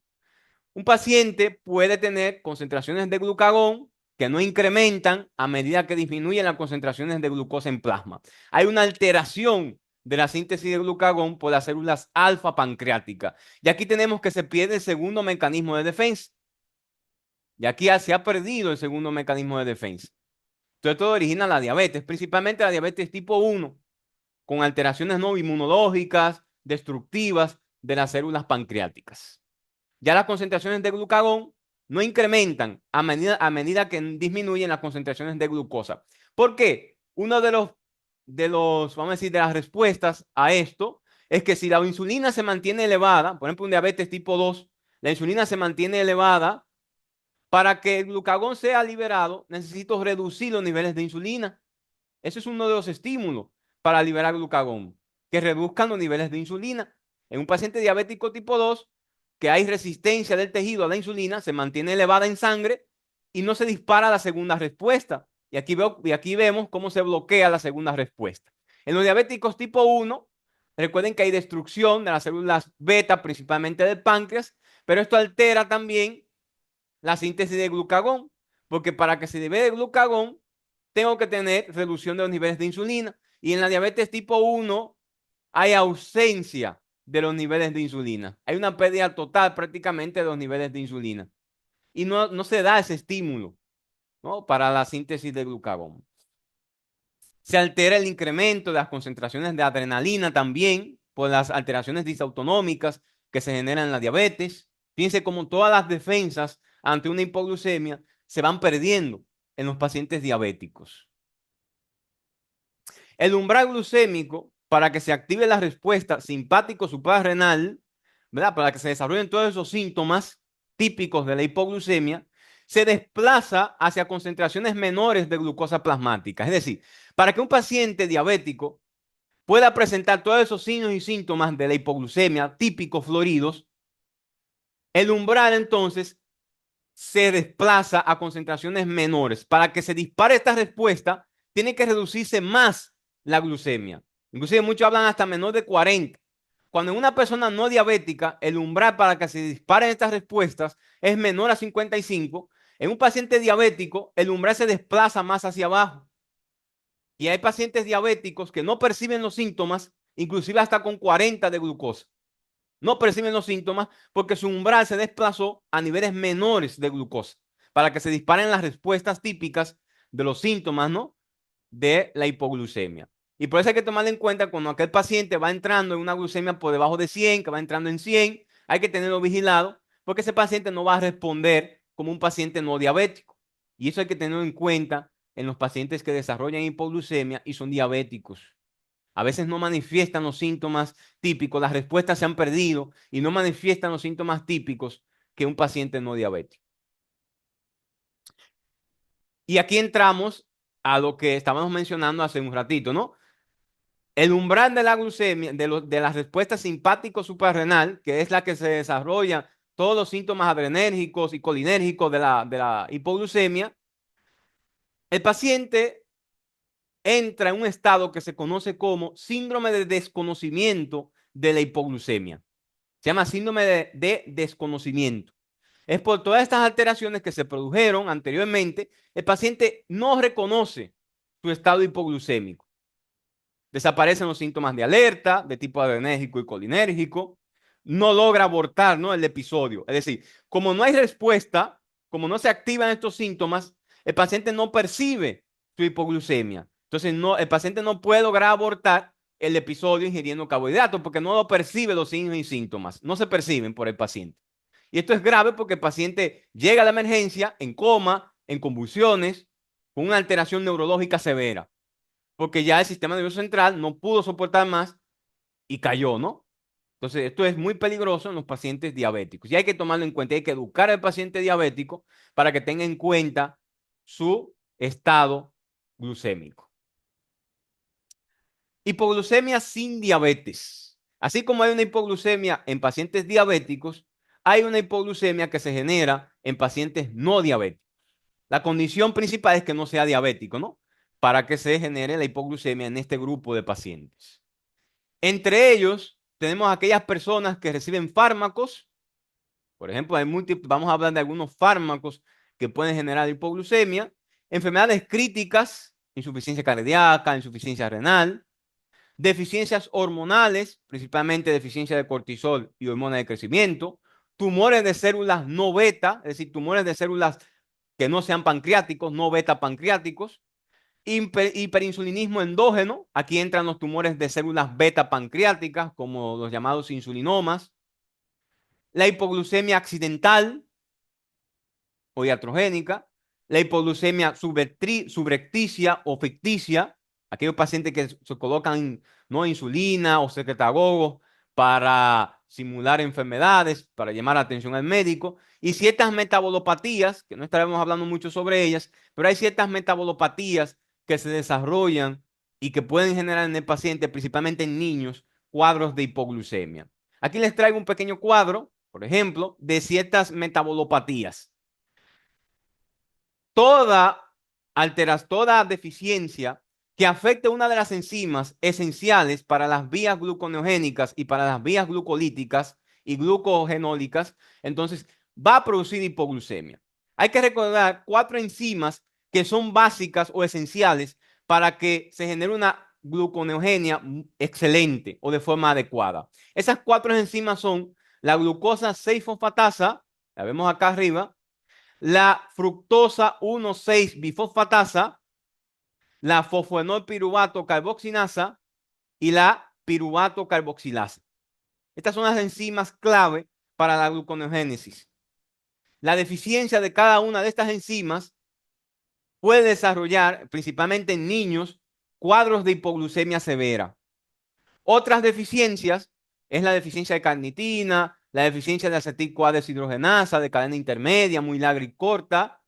un paciente puede tener concentraciones de glucagón que no incrementan a medida que disminuyen las concentraciones de glucosa en plasma. Hay una alteración de la síntesis de glucagón por las células alfa pancreáticas. Y aquí tenemos que se pierde el segundo mecanismo de defensa. Y aquí se ha perdido el segundo mecanismo de defensa. Entonces todo origina la diabetes, principalmente la diabetes tipo 1, con alteraciones no inmunológicas, destructivas de las células pancreáticas. Ya las concentraciones de glucagón no incrementan a medida que disminuyen las concentraciones de glucosa. ¿Por qué? Uno vamos a decir, de las respuestas a esto es que si la insulina se mantiene elevada, por ejemplo, un diabetes tipo 2, la insulina se mantiene elevada, para que el glucagón sea liberado, necesito reducir los niveles de insulina. Ese es uno de los estímulos para liberar glucagón, que reduzcan los niveles de insulina. En un paciente diabético tipo 2, que hay resistencia del tejido a la insulina, se mantiene elevada en sangre y no se dispara la segunda respuesta. Y aquí vemos cómo se bloquea la segunda respuesta. En los diabéticos tipo 1, recuerden que hay destrucción de las células beta, principalmente del páncreas, pero esto altera también la síntesis de glucagón, porque para que se libere glucagón, tengo que tener reducción de los niveles de insulina. Y en la diabetes tipo 1 hay ausencia de los niveles de insulina. Hay una pérdida total prácticamente de los niveles de insulina. Y no se da ese estímulo, ¿no?, para la síntesis de glucagón. Se altera el incremento de las concentraciones de adrenalina también por las alteraciones disautonómicas que se generan en la diabetes. Fíjense cómo todas las defensas ante una hipoglucemia se van perdiendo en los pacientes diabéticos. El umbral glucémico, para que se active la respuesta simpático-suprarrenal, ¿verdad?, para que se desarrollen todos esos síntomas típicos de la hipoglucemia, se desplaza hacia concentraciones menores de glucosa plasmática. Es decir, para que un paciente diabético pueda presentar todos esos signos y síntomas de la hipoglucemia típicos floridos, el umbral entonces se desplaza a concentraciones menores. Para que se dispare esta respuesta, tiene que reducirse más la glucemia. Inclusive muchos hablan hasta menor de 40. Cuando en una persona no diabética, el umbral para que se disparen estas respuestas es menor a 55. En un paciente diabético, el umbral se desplaza más hacia abajo. Y hay pacientes diabéticos que no perciben los síntomas, inclusive hasta con 40 de glucosa. No perciben los síntomas porque su umbral se desplazó a niveles menores de glucosa para que se disparen las respuestas típicas de los síntomas, ¿no?, de la hipoglucemia. Y por eso hay que tomar en cuenta cuando aquel paciente va entrando en una glucemia por debajo de 100, que va entrando en 100, hay que tenerlo vigilado porque ese paciente no va a responder como un paciente no diabético. Y eso hay que tenerlo en cuenta en los pacientes que desarrollan hipoglucemia y son diabéticos. A veces no manifiestan los síntomas típicos, las respuestas se han perdido y no manifiestan los síntomas típicos que un paciente no diabético. Y aquí entramos a lo que estábamos mencionando hace un ratito, ¿no? El umbral de la glucemia, de la respuesta simpático-suprarrenal, que es la que se desarrolla todos los síntomas adrenérgicos y colinérgicos de la hipoglucemia, el paciente entra en un estado que se conoce como síndrome de desconocimiento de la hipoglucemia. Se llama síndrome de desconocimiento. Es por todas estas alteraciones que se produjeron anteriormente, el paciente no reconoce su estado hipoglucémico. Desaparecen los síntomas de alerta, de tipo adrenérgico y colinérgico. No logra abortar, ¿no?, el episodio. Es decir, como no hay respuesta, como no se activan estos síntomas, el paciente no percibe su hipoglucemia. Entonces, el paciente no puede lograr abortar el episodio ingiriendo carbohidratos porque no lo percibe los signos y síntomas. No se perciben por el paciente. Y esto es grave porque el paciente llega a la emergencia en coma, en convulsiones, con una alteración neurológica severa, porque ya el sistema nervioso central no pudo soportar más y cayó, ¿no? Entonces, esto es muy peligroso en los pacientes diabéticos y hay que tomarlo en cuenta. Hay que educar al paciente diabético para que tenga en cuenta su estado glucémico. Hipoglucemia sin diabetes. Así como hay una hipoglucemia en pacientes diabéticos, hay una hipoglucemia que se genera en pacientes no diabéticos. La condición principal es que no sea diabético, ¿no? Para que se genere la hipoglucemia en este grupo de pacientes. Entre ellos, tenemos aquellas personas que reciben fármacos. Por ejemplo, vamos a hablar de algunos fármacos que pueden generar hipoglucemia, enfermedades críticas, insuficiencia cardíaca, insuficiencia renal, deficiencias hormonales, principalmente deficiencia de cortisol y hormona de crecimiento, tumores de células no beta, es decir, tumores de células que no sean pancreáticos, no beta pancreáticos, hiperinsulinismo endógeno, aquí entran los tumores de células beta pancreáticas, como los llamados insulinomas, la hipoglucemia accidental o iatrogénica, la hipoglucemia subrepticia o ficticia, aquellos pacientes que se colocan no insulina o secretagogos para simular enfermedades, para llamar la atención al médico, y ciertas metabolopatías, que no estaremos hablando mucho sobre ellas, pero hay ciertas metabolopatías que se desarrollan y que pueden generar en el paciente, principalmente en niños, cuadros de hipoglucemia. Aquí les traigo un pequeño cuadro, por ejemplo, de ciertas metabolopatías. Toda deficiencia que afecte una de las enzimas esenciales para las vías gluconeogénicas y para las vías glucolíticas y glucogenólicas, entonces va a producir hipoglucemia. Hay que recordar 4 enzimas que son básicas o esenciales para que se genere una gluconeogenia excelente o de forma adecuada. Esas 4 enzimas son la glucosa 6-fosfatasa, la vemos acá arriba, la fructosa 1,6-bifosfatasa, la fosfoenolpiruvato carboxilasa y la piruvato carboxilasa. Estas son las enzimas clave para la gluconeogénesis. La deficiencia de cada una de estas enzimas puede desarrollar, principalmente en niños, cuadros de hipoglucemia severa. Otras deficiencias es la deficiencia de carnitina, la deficiencia de acetil-CoA deshidrogenasa de cadena intermedia, muy larga y corta,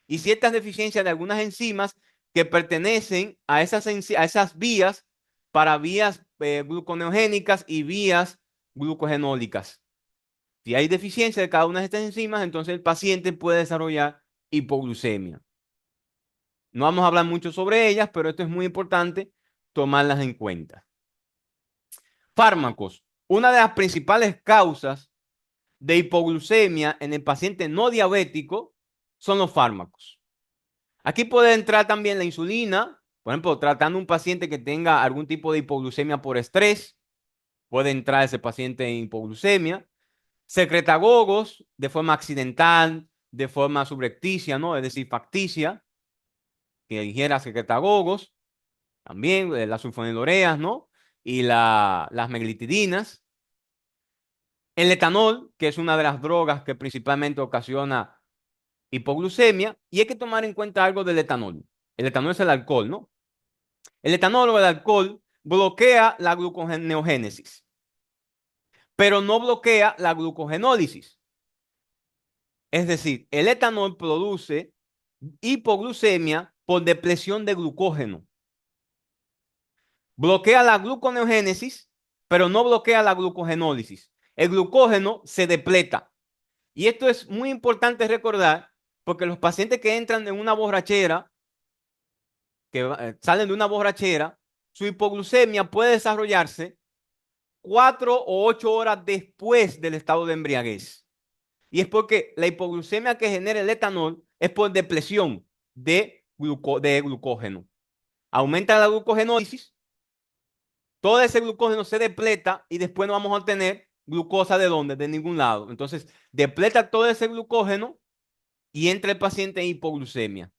y ciertas deficiencias de algunas enzimas que pertenecen a esas vías para vías gluconeogénicas y vías glucogenólicas. Si hay deficiencia de cada una de estas enzimas, entonces el paciente puede desarrollar hipoglucemia. No vamos a hablar mucho sobre ellas, pero esto es muy importante tomarlas en cuenta. Fármacos. Una de las principales causas de hipoglucemia en el paciente no diabético son los fármacos. Aquí puede entrar también la insulina, por ejemplo, tratando un paciente que tenga algún tipo de hipoglucemia por estrés, puede entrar ese paciente en hipoglucemia. Secretagogos de forma accidental, de forma subrepticia, ¿no? Es decir, facticia, que ingiera secretagogos, también las sulfonilureas, ¿no? Y las meglitidinas. El etanol, que es una de las drogas que principalmente ocasiona hipoglucemia, y hay que tomar en cuenta algo del etanol. El etanol es el alcohol, ¿no? El etanol o el alcohol bloquea la gluconeogénesis, pero no bloquea la glucogenólisis. Es decir, el etanol produce hipoglucemia por depresión de glucógeno. Bloquea la gluconeogénesis, pero no bloquea la glucogenólisis. El glucógeno se depleta. Y esto es muy importante recordar porque los pacientes que entran en una borrachera, que salen de una borrachera, su hipoglucemia puede desarrollarse 4 o 8 horas después del estado de embriaguez. Y es porque la hipoglucemia que genera el etanol es por depresión de glucógeno. Aumenta la glucogenólisis, todo ese glucógeno se depleta y después no vamos a obtener glucosa de dónde, de ningún lado. Entonces, depleta todo ese glucógeno y entra el paciente en hipoglucemia.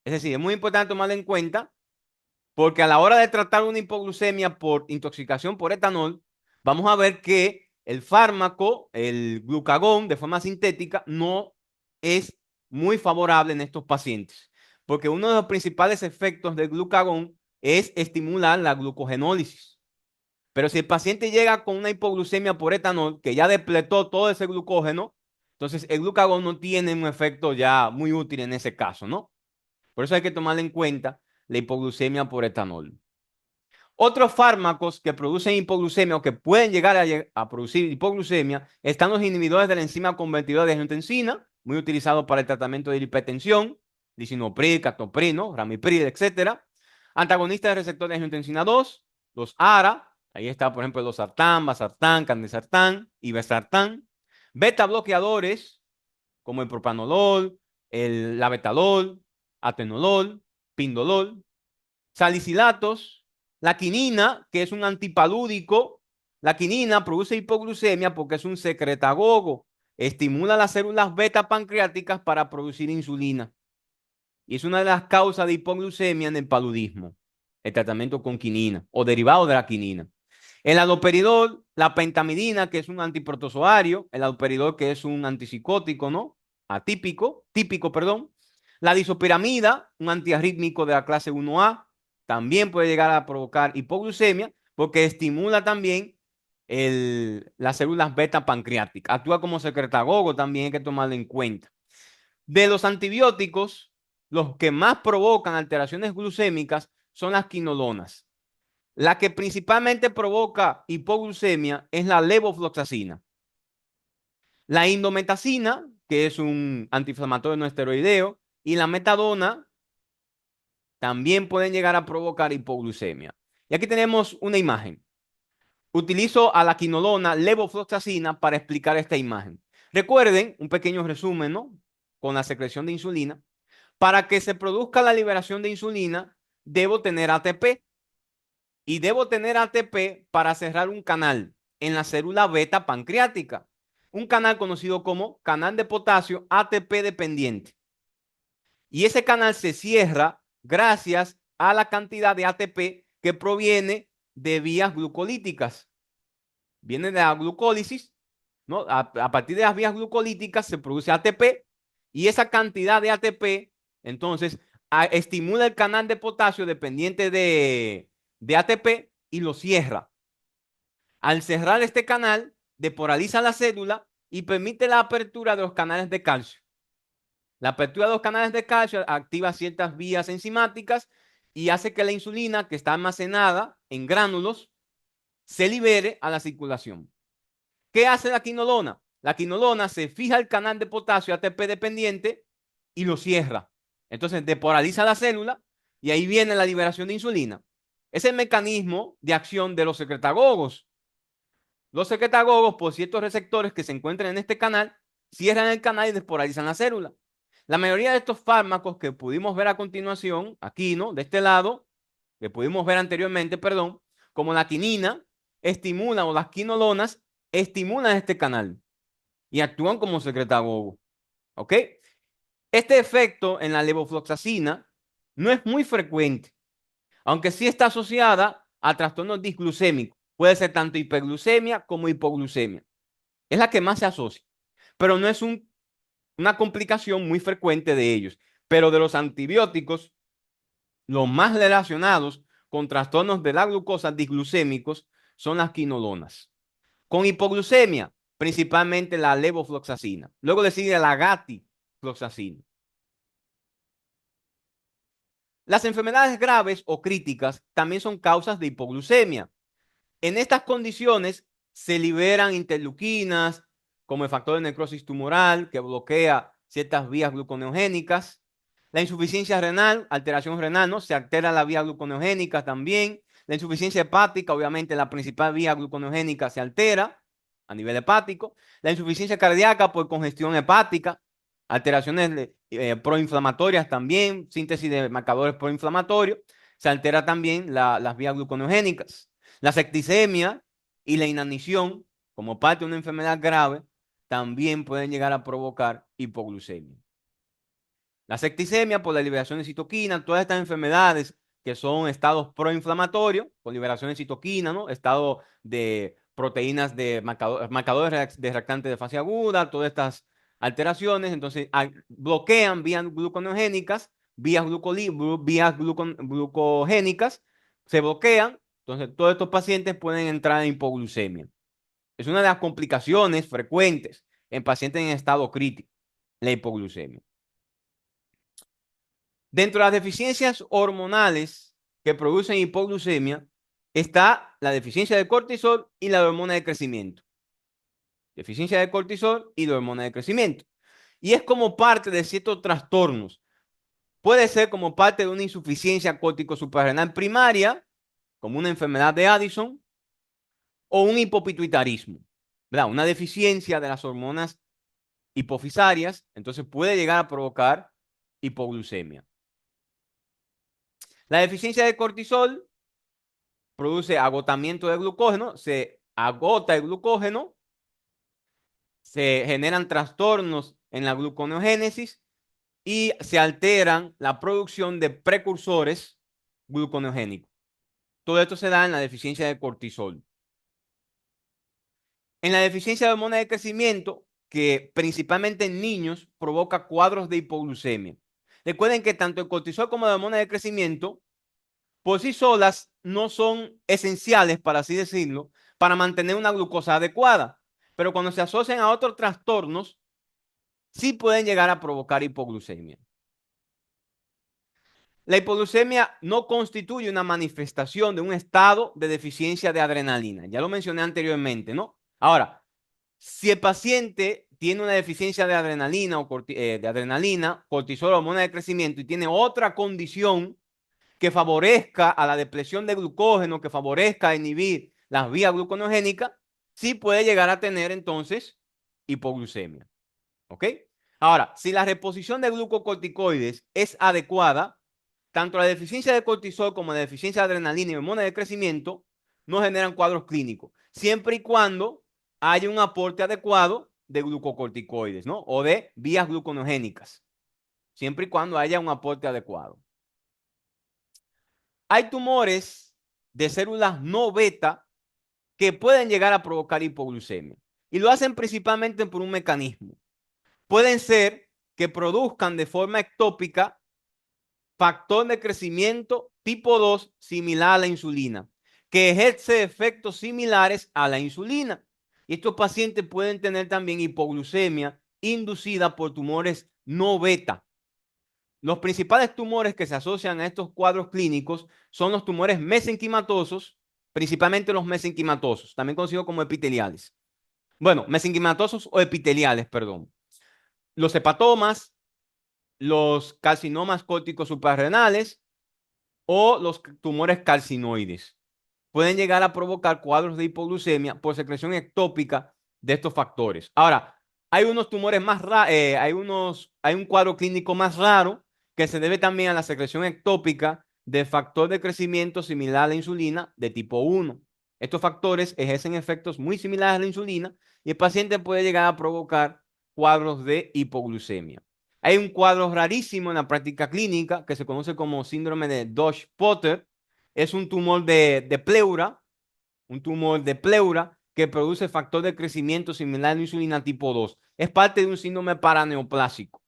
Es decir, es muy importante tomarlo en cuenta porque a la hora de tratar una hipoglucemia por intoxicación por etanol, vamos a ver que el fármaco, el glucagón de forma sintética, no es muy favorable en estos pacientes, porque uno de los principales efectos del glucagón es estimular la glucogenólisis. Pero si el paciente llega con una hipoglucemia por etanol, que ya depletó todo ese glucógeno, entonces el glucagón no tiene un efecto ya muy útil en ese caso, ¿no? Por eso hay que tomar en cuenta la hipoglucemia por etanol. Otros fármacos que producen hipoglucemia o que pueden llegar a producir hipoglucemia están los inhibidores de la enzima convertidora de angiotensina, muy utilizados para el tratamiento de la hipertensión, lisinopril, captopril, ramipril, etcétera. Antagonistas de receptores de angiotensina 2, los ARA, ahí está por ejemplo los sartán, vasartán, candesartán, irbesartán. Beta bloqueadores como el propranolol, el labetalol, atenolol, pindolol. Salicilatos, la quinina, que es un antipalúdico. La quinina produce hipoglucemia porque es un secretagogo. Estimula las células beta pancreáticas para producir insulina. Y es una de las causas de hipoglucemia en el paludismo. El tratamiento con quinina o derivado de la quinina. El haloperidol, la pentamidina, que es un antiprotozoario. El haloperidol, que es un antipsicótico, ¿no? Típico, perdón. La disopiramida, un antiarrítmico de la clase 1A, también puede llegar a provocar hipoglucemia porque estimula también las células beta pancreáticas. Actúa como secretagogo, también hay que tomarlo en cuenta. De los antibióticos, los que más provocan alteraciones glucémicas son las quinolonas. La que principalmente provoca hipoglucemia es la levofloxacina. La indometacina, que es un antiinflamatorio no esteroideo, y la metadona también pueden llegar a provocar hipoglucemia. Y aquí tenemos una imagen. Utilizo a la quinolona levofloxacina para explicar esta imagen. Recuerden, un pequeño resumen, ¿no? Con la secreción de insulina. Para que se produzca la liberación de insulina, debo tener ATP. Y debo tener ATP para cerrar un canal en la célula beta pancreática. Un canal conocido como canal de potasio ATP dependiente. Y ese canal se cierra gracias a la cantidad de ATP que proviene de vías glucolíticas. Viene de la glucólisis, ¿no? A partir de las vías glucolíticas se produce ATP y esa cantidad de ATP, entonces, estimula el canal de potasio dependiente de ATP y lo cierra. Al cerrar este canal, depolariza la célula y permite la apertura de los canales de calcio. La apertura de los canales de calcio activa ciertas vías enzimáticas y hace que la insulina que está almacenada en gránulos se libere a la circulación. ¿Qué hace la quinolona? La quinolona se fija el canal de potasio ATP dependiente y lo cierra. Entonces depolariza la célula y ahí viene la liberación de insulina. Es el mecanismo de acción de los secretagogos. Los secretagogos, por ciertos receptores que se encuentran en este canal, cierran el canal y despolarizan la célula. La mayoría de estos fármacos que pudimos ver a continuación, aquí, ¿no? De este lado, que pudimos ver anteriormente, perdón, como la quinina, estimulan, o las quinolonas, estimulan este canal y actúan como secretagogo. ¿Ok? Este efecto en la levofloxacina no es muy frecuente, aunque sí está asociada a trastornos disglucémicos. Puede ser tanto hiperglucemia como hipoglucemia. Es la que más se asocia, pero no es una complicación muy frecuente de ellos. Pero de los antibióticos, los más relacionados con trastornos de la glucosa disglucémicos son las quinolonas. Con hipoglucemia, principalmente la levofloxacina. Luego le sigue la gatifloxacina. Las enfermedades graves o críticas también son causas de hipoglucemia. En estas condiciones se liberan interleuquinas, como el factor de necrosis tumoral, que bloquea ciertas vías gluconeogénicas. La insuficiencia renal, alteración renal, ¿no? Se altera la vía gluconeogénica también. La insuficiencia hepática, obviamente la principal vía gluconeogénica se altera a nivel hepático. La insuficiencia cardíaca por congestión hepática, alteraciones proinflamatorias también, síntesis de marcadores proinflamatorios. Se altera también las vías gluconeogénicas. La septicemia y la inanición, como parte de una enfermedad grave, también pueden llegar a provocar hipoglucemia. La septicemia por la liberación de citoquina, todas estas enfermedades que son estados proinflamatorios, con liberación de citoquina, ¿no? Estado de proteínas de marcadores de reactante de fase aguda, todas estas alteraciones, entonces bloquean vías gluconeogénicas, vías glucogénicas, se bloquean, entonces todos estos pacientes pueden entrar en hipoglucemia. Es una de las complicaciones frecuentes en pacientes en estado crítico, la hipoglucemia. Dentro de las deficiencias hormonales que producen hipoglucemia está la deficiencia de cortisol y la hormona de crecimiento. Deficiencia de cortisol y la hormona de crecimiento. Y es como parte de ciertos trastornos. Puede ser como parte de una insuficiencia córtico suprarrenal primaria, como una enfermedad de Addison, o un hipopituitarismo, ¿verdad? Una deficiencia de las hormonas hipofisarias, entonces puede llegar a provocar hipoglucemia. La deficiencia de cortisol produce agotamiento de glucógeno, se agota el glucógeno, se generan trastornos en la gluconeogénesis y se alteran la producción de precursores gluconeogénicos. Todo esto se da en la deficiencia de cortisol. En la deficiencia de hormona de crecimiento, que principalmente en niños provoca cuadros de hipoglucemia. Recuerden que tanto el cortisol como la hormona de crecimiento por sí solas no son esenciales, para así decirlo, para mantener una glucosa adecuada. Pero cuando se asocian a otros trastornos, sí pueden llegar a provocar hipoglucemia. La hipoglucemia no constituye una manifestación de un estado de deficiencia de adrenalina. Ya lo mencioné anteriormente, ¿no? Ahora, si el paciente tiene una deficiencia de adrenalina cortisol, hormona de crecimiento y tiene otra condición que favorezca a la depresión de glucógeno, que favorezca a inhibir las vías gluconeogénicas, sí puede llegar a tener entonces hipoglucemia. ¿Ok? Ahora, si la reposición de glucocorticoides es adecuada, tanto la deficiencia de cortisol como la deficiencia de adrenalina y hormona de crecimiento no generan cuadros clínicos, siempre y cuando haya un aporte adecuado de glucocorticoides, ¿no? O de vías gluconeogénicas, siempre y cuando haya un aporte adecuado. Hay tumores de células no beta que pueden llegar a provocar hipoglucemia y lo hacen principalmente por un mecanismo. Pueden ser que produzcan de forma ectópica factor de crecimiento tipo 2 similar a la insulina, que ejerce efectos similares a la insulina. Y estos pacientes pueden tener también hipoglucemia inducida por tumores no beta. Los principales tumores que se asocian a estos cuadros clínicos son los tumores mesenquimatosos, principalmente los mesenquimatosos, también conocidos como epiteliales. Bueno, mesenquimatosos o epiteliales, perdón. Los hepatomas, los carcinomas córticos suprarrenales o los tumores carcinoides. Pueden llegar a provocar cuadros de hipoglucemia por secreción ectópica de estos factores. Ahora, hay unos tumores más raros, hay un cuadro clínico más raro que se debe también a la secreción ectópica de factor de crecimiento similar a la insulina de tipo 1. Estos factores ejercen efectos muy similares a la insulina y el paciente puede llegar a provocar cuadros de hipoglucemia. Hay un cuadro rarísimo en la práctica clínica que se conoce como síndrome de Dodge-Potter. Es un tumor de pleura, que produce factor de crecimiento similar a la insulina tipo 2. Es parte de un síndrome paraneoplásico.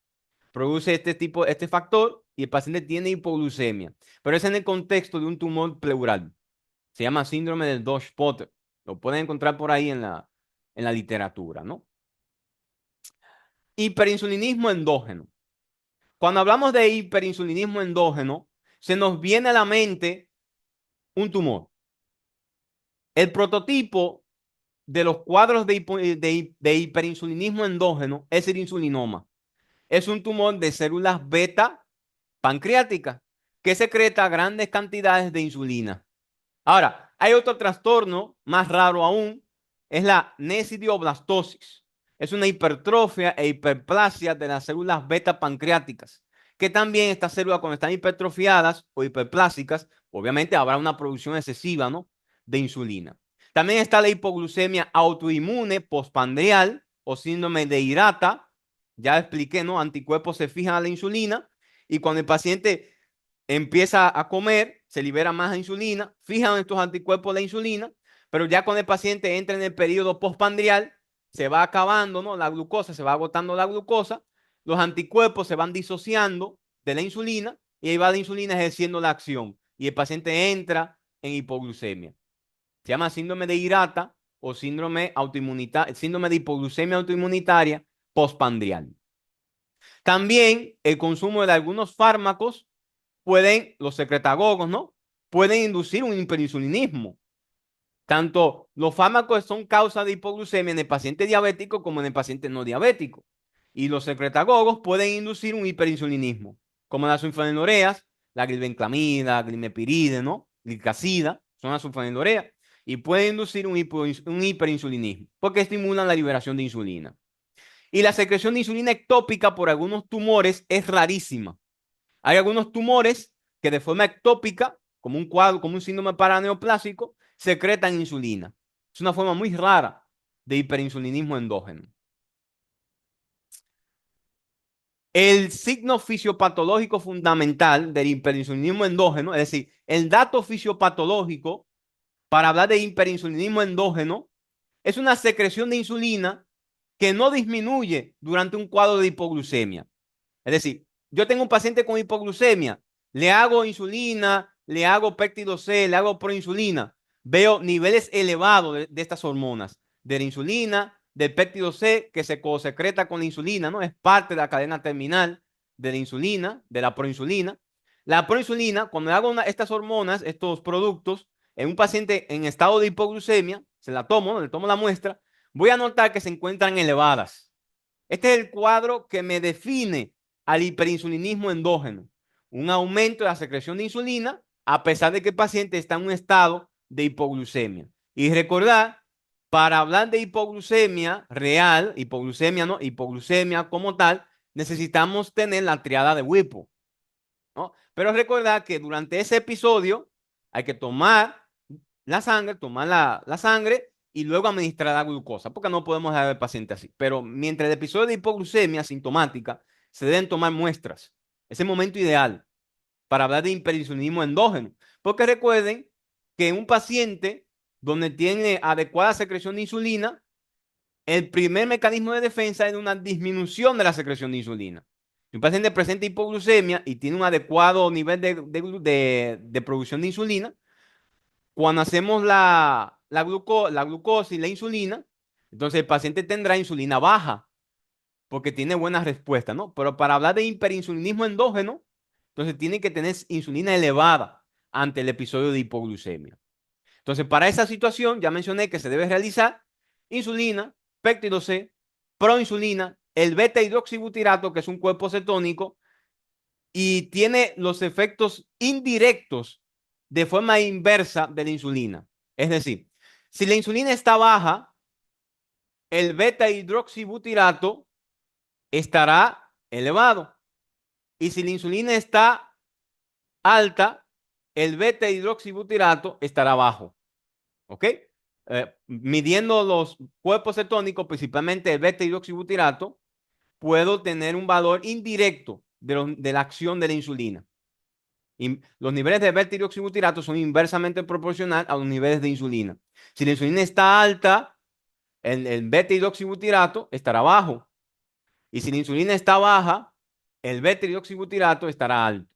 Produce este factor y el paciente tiene hipoglucemia, pero es en el contexto de un tumor pleural. Se llama síndrome del Dodge-Potter. Lo pueden encontrar por ahí en la literatura, ¿no? Hiperinsulinismo endógeno. Cuando hablamos de hiperinsulinismo endógeno, se nos viene a la mente un tumor. El prototipo de los cuadros de hiperinsulinismo endógeno es el insulinoma. Es un tumor de células beta pancreáticas que secreta grandes cantidades de insulina. Ahora, hay otro trastorno más raro aún, es la necidioblastosis. Es una hipertrofia e hiperplasia de las células beta pancreáticas, que también estas células cuando están hipertrofiadas o hiperplásicas, obviamente habrá una producción excesiva, ¿no?, de insulina. También está la hipoglucemia autoinmune postpandrial o síndrome de Hirata. Ya expliqué, ¿no? Anticuerpos se fijan a la insulina y cuando el paciente empieza a comer, se libera más insulina, fijan estos anticuerpos la insulina, Pero ya cuando el paciente entra en el periodo postprandial, se va acabando, ¿no? La glucosa, se va agotando la glucosa, los anticuerpos se van disociando de la insulina y ahí va la insulina ejerciendo la acción y el paciente entra en hipoglucemia. Se llama síndrome de Hirata o síndrome de hipoglucemia autoinmunitaria postprandial. También el consumo de algunos fármacos los secretagogos, ¿no? Pueden inducir un hiperinsulinismo. Tanto los fármacos son causa de hipoglucemia en el paciente diabético como en el paciente no diabético. Y los secretagogos pueden inducir un hiperinsulinismo, como las sulfonilureas, la glibenclamida, glimepiride, ¿no? Glicacida, son las sulfonilureas. Y pueden inducir un hiperinsulinismo, porque estimulan la liberación de insulina. Y la secreción de insulina ectópica por algunos tumores es rarísima. Hay algunos tumores que de forma ectópica, como un cuadro, como un síndrome paraneoplásico, secretan insulina. Es una forma muy rara de hiperinsulinismo endógeno. El signo fisiopatológico fundamental del hiperinsulinismo endógeno, es decir, el dato fisiopatológico para hablar de hiperinsulinismo endógeno, es una secreción de insulina que no disminuye durante un cuadro de hipoglucemia. Es decir, yo tengo un paciente con hipoglucemia, le hago insulina, le hago péptido C, le hago proinsulina, veo niveles elevados de estas hormonas, de la insulina, del péptido C que se co-secreta con la insulina, ¿no? Es parte de la cadena terminal de la insulina, de la proinsulina. La proinsulina, cuando hago estas hormonas, estos productos, en un paciente en estado de hipoglucemia, se la tomo, ¿no? Le tomo la muestra, voy a notar que se encuentran elevadas. Este es el cuadro que me define al hiperinsulinismo endógeno. Un aumento de la secreción de insulina a pesar de que el paciente está en un estado de hipoglucemia. Y recordar, para hablar de hipoglucemia real, hipoglucemia, ¿no? Hipoglucemia como tal, necesitamos tener la triada de Whipple, ¿no? Pero recordar que durante ese episodio hay que tomar la sangre y luego administrar la glucosa, porque no podemos dejar al paciente así. Pero mientras el episodio de hipoglucemia sintomática, se deben tomar muestras. Es el momento ideal para hablar de hiperinsulinismo endógeno. Porque recuerden que en un paciente donde tiene adecuada secreción de insulina, el primer mecanismo de defensa es una disminución de la secreción de insulina. Si un paciente presenta hipoglucemia y tiene un adecuado nivel de producción de insulina, cuando hacemos la glucosa y la insulina, entonces el paciente tendrá insulina baja porque tiene buena respuesta, ¿no? Pero para hablar de hiperinsulinismo endógeno, entonces tiene que tener insulina elevada ante el episodio de hipoglucemia. Entonces, para esa situación, ya mencioné que se debe realizar insulina, péptido C, proinsulina, el beta hidroxibutirato, que es un cuerpo cetónico, y tiene los efectos indirectos de forma inversa de la insulina. Es decir, si la insulina está baja, el beta hidroxibutirato estará elevado. Y si la insulina está alta, el beta hidroxibutirato estará bajo. ¿Ok? Midiendo los cuerpos cetónicos, principalmente el beta hidroxibutirato, puedo tener un valor indirecto de la acción de la insulina. Y los niveles de beta hidroxibutirato son inversamente proporcionales a los niveles de insulina. Si la insulina está alta, el beta hidroxibutirato estará bajo. Y si la insulina está baja, el beta hidroxibutirato estará alto.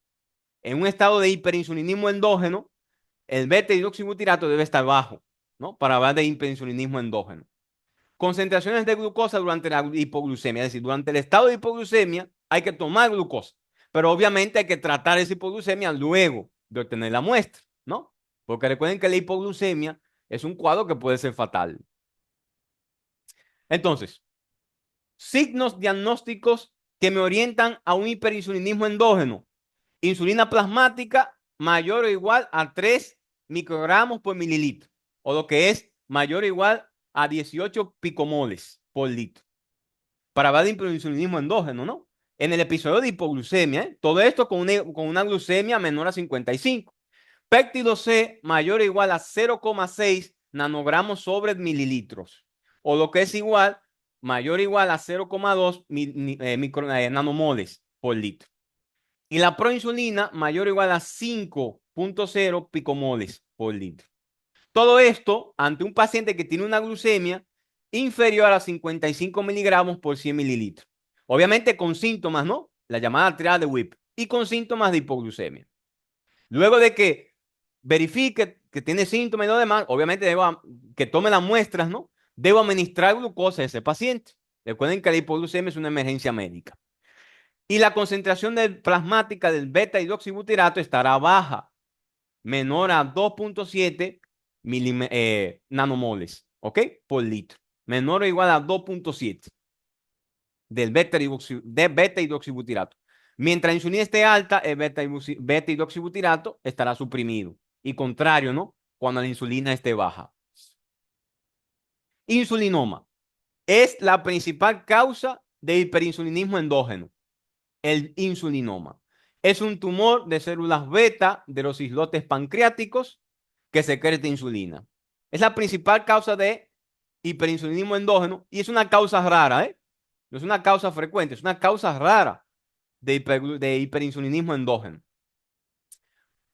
En un estado de hiperinsulinismo endógeno, el beta hidroxibutirato debe estar bajo, ¿no? Para hablar de hiperinsulinismo endógeno. Concentraciones de glucosa durante la hipoglucemia, es decir, durante el estado de hipoglucemia hay que tomar glucosa, pero obviamente hay que tratar esa hipoglucemia luego de obtener la muestra, ¿no? Porque recuerden que la hipoglucemia es un cuadro que puede ser fatal. Entonces, signos diagnósticos que me orientan a un hiperinsulinismo endógeno. Insulina plasmática mayor o igual a 3 microgramos por mililitro, o lo que es mayor o igual a 18 picomoles por litro. Para hablar de hiperinsulinismo endógeno, ¿no? En el episodio de hipoglucemia, todo esto con una glucemia menor a 55. Péptido C mayor o igual a 0,6 nanogramos sobre mililitros, o lo que es igual, mayor o igual a 0,2 nanomoles por litro. Y la proinsulina mayor o igual a 5,0 picomoles por litro. Todo esto ante un paciente que tiene una glucemia inferior a 55 miligramos por 100 mililitros. Obviamente con síntomas, ¿no? La llamada triada de WIP y con síntomas de hipoglucemia. Luego de que verifique que tiene síntomas y lo demás, obviamente que tome las muestras, ¿no? Debo administrar glucosa a ese paciente. Recuerden que la hipoglucemia es una emergencia médica. Y la concentración plasmática del beta hidroxibutirato estará baja, menor a 2.7 nanomoles, ¿ok? Por litro. Menor o igual a 2.7 del beta hidroxibutirato. Mientras la insulina esté alta, el beta hidroxibutirato estará suprimido. Y contrario, ¿no? Cuando la insulina esté baja. Insulinoma es la principal causa de hiperinsulinismo endógeno. El insulinoma es un tumor de células beta de los islotes pancreáticos que secreta insulina. Es la principal causa de hiperinsulinismo endógeno y es una causa rara, ¿eh? No es una causa frecuente, es una causa rara de hiperinsulinismo endógeno.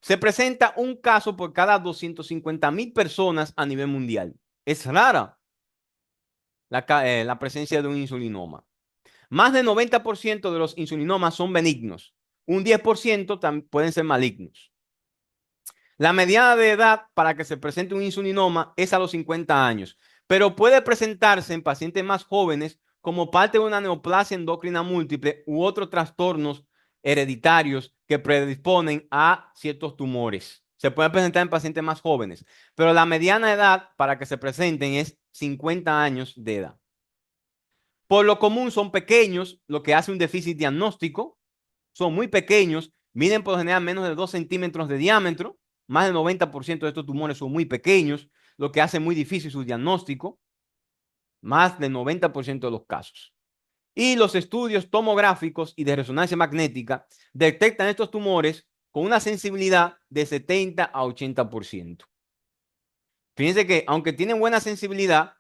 Se presenta un caso por cada 250.000 personas a nivel mundial. Es rara la presencia de un insulinoma. Más del 90% de los insulinomas son benignos. Un 10% pueden ser malignos. La mediana de edad para que se presente un insulinoma es a los 50 años, pero puede presentarse en pacientes más jóvenes como parte de una neoplasia endocrina múltiple u otros trastornos hereditarios que predisponen a ciertos tumores. Se puede presentar en pacientes más jóvenes, pero la mediana edad para que se presenten es 50 años de edad. Por lo común son pequeños, lo que hace un déficit diagnóstico. Son muy pequeños, miden por lo general menos de 2 centímetros de diámetro. Más del 90% de estos tumores son muy pequeños, lo que hace muy difícil su diagnóstico. Más del 90% de los casos. Y los estudios tomográficos y de resonancia magnética detectan estos tumores con una sensibilidad de 70 a 80%. Fíjense que aunque tienen buena sensibilidad,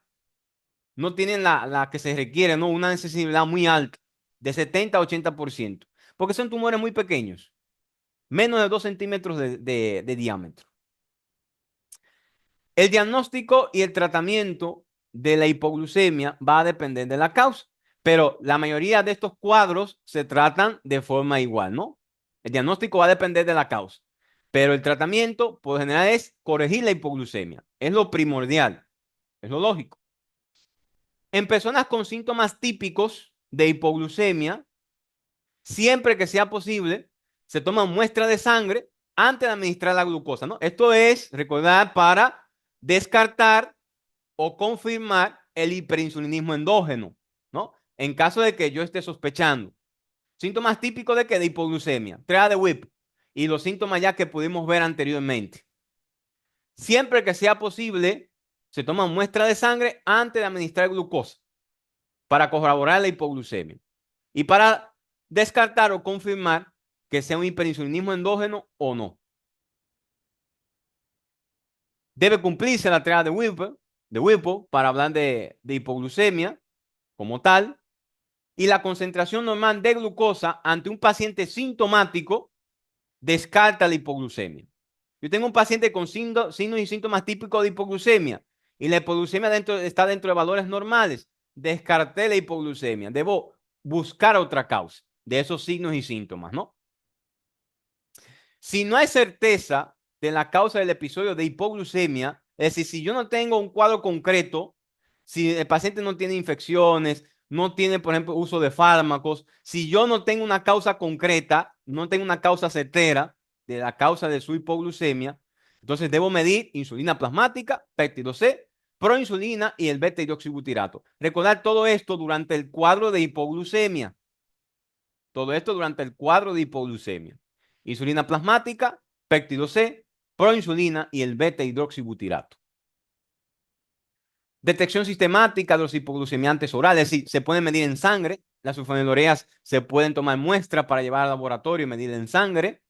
no tienen la que se requiere, ¿no? Una sensibilidad muy alta, de 70 a 80%, porque son tumores muy pequeños, menos de 2 centímetros de diámetro. El diagnóstico y el tratamiento de la hipoglucemia va a depender de la causa, pero la mayoría de estos cuadros se tratan de forma igual, ¿no? El diagnóstico va a depender de la causa, pero el tratamiento, por lo general, es corregir la hipoglucemia. Es lo primordial, es lo lógico. En personas con síntomas típicos de hipoglucemia, siempre que sea posible, se toma muestra de sangre antes de administrar la glucosa, ¿no? Esto es, recordar, para descartar o confirmar el hiperinsulinismo endógeno, ¿no? En caso de que yo esté sospechando. Síntomas típicos de que de hipoglucemia, TREA de WIP y los síntomas ya que pudimos ver anteriormente. Siempre que sea posible, se toma muestra de sangre antes de administrar glucosa para corroborar la hipoglucemia y para descartar o confirmar que sea un hiperinsulinismo endógeno o no. Debe cumplirse la triada de Whipple para hablar de hipoglucemia como tal, y la concentración normal de glucosa ante un paciente sintomático descarta la hipoglucemia. Yo tengo un paciente con signos y síntomas típicos de hipoglucemia y la hipoglucemia está dentro de valores normales. Descarté la hipoglucemia. Debo buscar otra causa de esos signos y síntomas, ¿no? Si no hay certeza de la causa del episodio de hipoglucemia, es decir, si yo no tengo un cuadro concreto, si el paciente no tiene infecciones, no tiene, por ejemplo, uso de fármacos, si yo no tengo una causa concreta, no tengo una causa certera de la causa de su hipoglucemia, entonces debo medir insulina plasmática, péptido C, proinsulina y el beta hidroxibutirato. Recordar todo esto durante el cuadro de hipoglucemia. Todo esto durante el cuadro de hipoglucemia. Insulina plasmática, péptido C, proinsulina y el beta hidroxibutirato. Detección sistemática de los hipoglucemiantes orales, es decir, se pueden medir en sangre. Las sulfonilureas se pueden tomar muestras para llevar al laboratorio y medir en sangre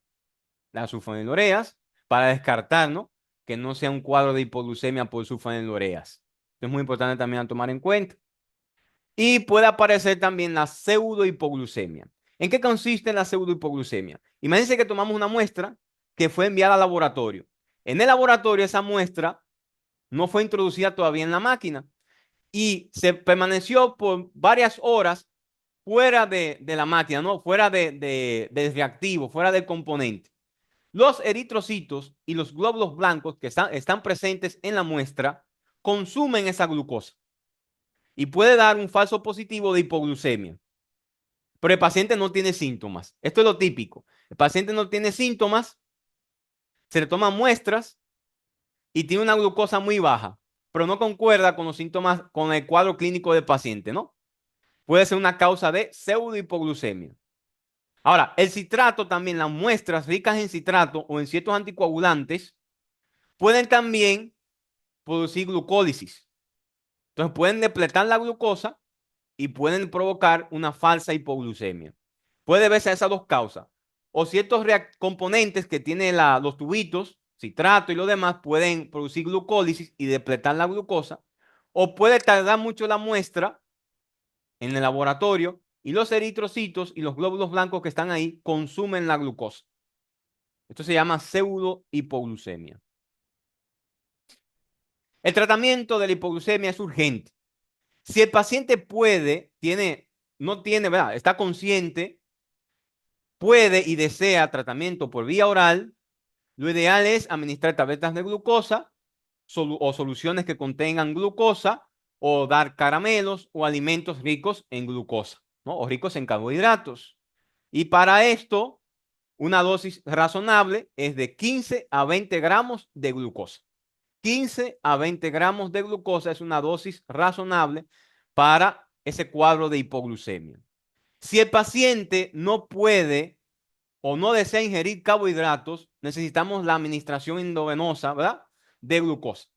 las sulfonilureas para descartar, ¿no? Que no sea un cuadro de hipoglucemia por sulfonilureas. Esto es muy importante también a tomar en cuenta. Y puede aparecer también la pseudohipoglucemia. ¿En qué consiste la pseudohipoglucemia? Imagínense que tomamos una muestra que fue enviada al laboratorio. En el laboratorio esa muestra no fue introducida todavía en la máquina y se permaneció por varias horas fuera de la máquina, ¿no? Fuera del reactivo, fuera del componente. Los eritrocitos y los glóbulos blancos que están presentes en la muestra consumen esa glucosa y puede dar un falso positivo de hipoglucemia. Pero el paciente no tiene síntomas. Esto es lo típico. El paciente no tiene síntomas, se le toman muestras y tiene una glucosa muy baja, pero no concuerda con los síntomas, con el cuadro clínico del paciente, ¿no? Puede ser una causa de pseudohipoglucemia. Ahora, el citrato también, las muestras ricas en citrato o en ciertos anticoagulantes pueden también producir glucólisis. Entonces pueden depletar la glucosa y pueden provocar una falsa hipoglucemia. Puede verse esas dos causas. O ciertos componentes que tienen los tubitos, citrato y lo demás, pueden producir glucólisis y depletar la glucosa. O puede tardar mucho la muestra en el laboratorio y los eritrocitos y los glóbulos blancos que están ahí consumen la glucosa. Esto se llama pseudohipoglucemia. El tratamiento de la hipoglucemia es urgente. Si el paciente no tiene, ¿verdad? Está consciente, puede y desea tratamiento por vía oral, lo ideal es administrar tabletas de glucosa o soluciones que contengan glucosa o dar caramelos o alimentos ricos en glucosa, ¿no? O ricos en carbohidratos. Y para esto, una dosis razonable es de 15 a 20 gramos de glucosa. 15 a 20 gramos de glucosa es una dosis razonable para ese cuadro de hipoglucemia. Si el paciente no puede o no desea ingerir carbohidratos, necesitamos la administración endovenosa, ¿verdad? De glucosa.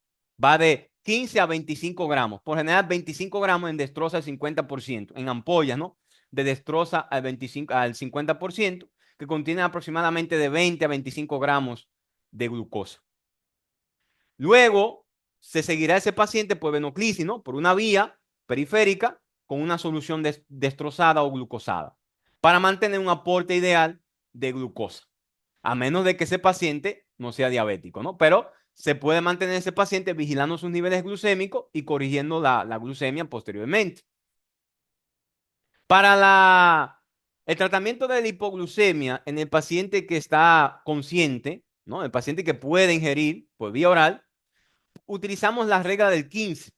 Va de 15 a 25 gramos. Por general, 25 gramos en destroza al 50%. En ampollas, ¿no? De destroza al 50%, que contienen aproximadamente de 20 a 25 gramos de glucosa. Luego, se seguirá ese paciente por venoclisis, ¿no? Por una vía periférica con una solución destrozada o glucosada para mantener un aporte ideal de glucosa, a menos de que ese paciente no sea diabético, ¿no? Pero se puede mantener ese paciente vigilando sus niveles glucémicos y corrigiendo la glucemia posteriormente. Para el tratamiento de la hipoglucemia en el paciente que está consciente, ¿no? El paciente que puede ingerir por vía oral, utilizamos la regla del 15.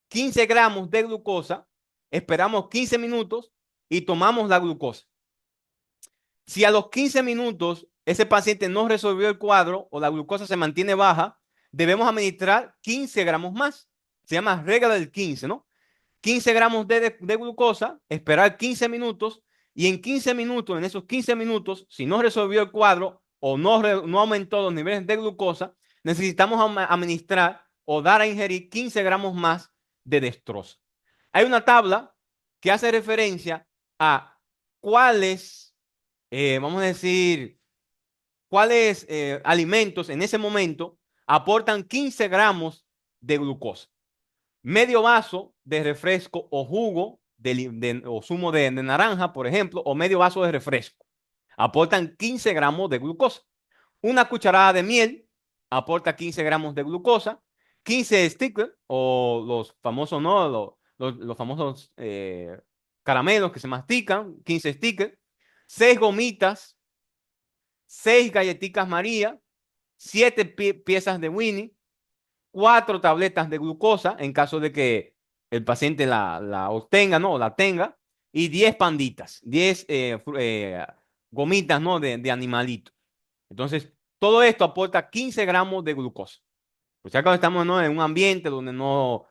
15 gramos de glucosa, esperamos 15 minutos y tomamos la glucosa. Si a los 15 minutos ese paciente no resolvió el cuadro o la glucosa se mantiene baja, debemos administrar 15 gramos más. Se llama regla del 15, ¿no? 15 gramos de glucosa, esperar 15 minutos y en 15 minutos, en esos 15 minutos, si no resolvió el cuadro o no aumentó los niveles de glucosa, necesitamos administrar o dar a ingerir 15 gramos más de destroza. Hay una tabla que hace referencia a cuáles, vamos a decir, cuáles alimentos en ese momento aportan 15 gramos de glucosa. Medio vaso de refresco o jugo o zumo de naranja, por ejemplo, o medio vaso de refresco. Aportan 15 gramos de glucosa. Una cucharada de miel aporta 15 gramos de glucosa. 15 stickers o los famosos, ¿no? Los famosos caramelos que se mastican, 15 stickers. 6 gomitas, 6 galletitas María, 7 piezas de Winnie, 4 tabletas de glucosa en caso de que el paciente la obtenga, ¿no? O la tenga, y 10 panditas, 10 gomitas, ¿no? De animalito. Entonces, todo esto aporta 15 gramos de glucosa. Pues ya cuando estamos, ¿no? En un ambiente donde no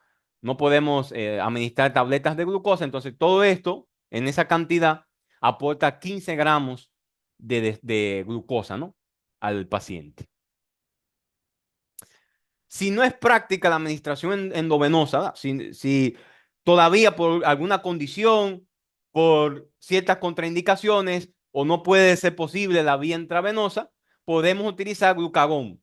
podemos administrar tabletas de glucosa, entonces todo esto, en esa cantidad, aporta 15 gramos de glucosa, ¿no? Al paciente. Si no es práctica la administración endovenosa, si todavía por alguna condición, por ciertas contraindicaciones o no puede ser posible la vía intravenosa, podemos utilizar glucagón,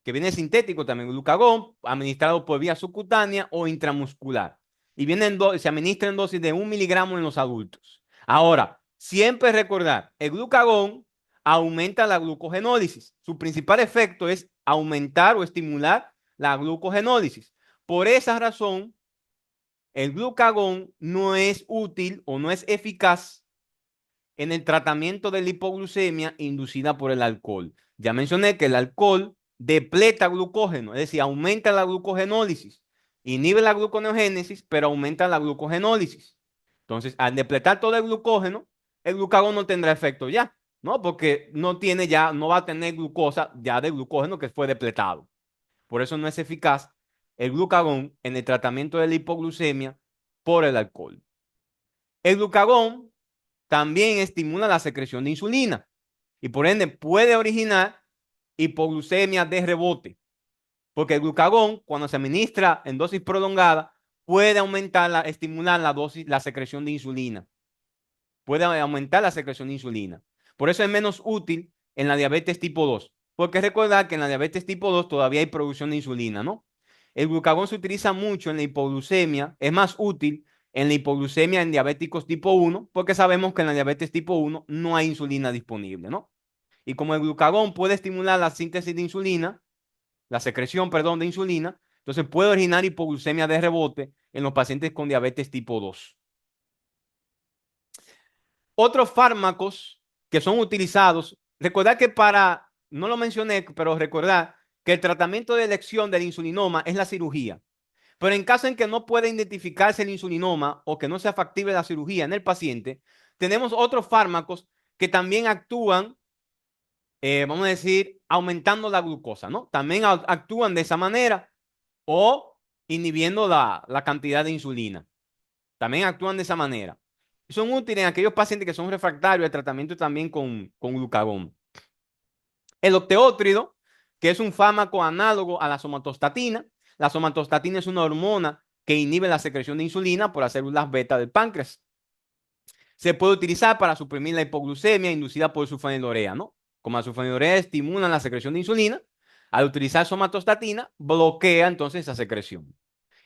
que viene sintético también, glucagón, administrado por vía subcutánea o intramuscular. Y se administra en dosis de 1 miligramo en los adultos. Ahora, siempre recordar, el glucagón aumenta la glucogenólisis. Su principal efecto es aumentar o estimular la glucogenólisis. Por esa razón, el glucagón no es útil o no es eficaz en el tratamiento de la hipoglucemia inducida por el alcohol. Ya mencioné que el alcohol depleta glucógeno, es decir, aumenta la glucogenólisis, inhibe la gluconeogénesis, pero aumenta la glucogenólisis. Entonces, al depletar todo el glucógeno, el glucagón no tendrá efecto ya, ¿no? Porque no tiene ya, no va a tener glucosa ya de glucógeno que fue depletado. Por eso no es eficaz el glucagón en el tratamiento de la hipoglucemia por el alcohol. El glucagón también estimula la secreción de insulina y por ende puede originar hipoglucemia de rebote, porque el glucagón, cuando se administra en dosis prolongada, puede estimular la dosis, la secreción de insulina. Puede aumentar la secreción de insulina. Por eso es menos útil en la diabetes tipo 2, porque recordar que en la diabetes tipo 2 todavía hay producción de insulina, ¿no? El glucagón se utiliza mucho en la hipoglucemia, es más útil en la hipoglucemia en diabéticos tipo 1, porque sabemos que en la diabetes tipo 1 no hay insulina disponible, ¿no? Y como el glucagón puede estimular la síntesis de insulina, la secreción, perdón, de insulina, entonces puede originar hipoglucemia de rebote en los pacientes con diabetes tipo 2. Otros fármacos que son utilizados, recordad que no lo mencioné, pero recordad que el tratamiento de elección del insulinoma es la cirugía. Pero en caso en que no pueda identificarse el insulinoma o que no sea factible la cirugía en el paciente, tenemos otros fármacos que también actúan, vamos a decir, aumentando la glucosa, ¿no? También actúan de esa manera o inhibiendo la cantidad de insulina. También actúan de esa manera. Son útiles en aquellos pacientes que son refractarios al tratamiento también con glucagón. El octeótrido, que es un fármaco análogo a la somatostatina. La somatostatina es una hormona que inhibe la secreción de insulina por las células beta del páncreas. Se puede utilizar para suprimir la hipoglucemia inducida por sulfonilurea, ¿no? Como la sulfonilurea estimula la secreción de insulina, al utilizar somatostatina bloquea entonces esa secreción.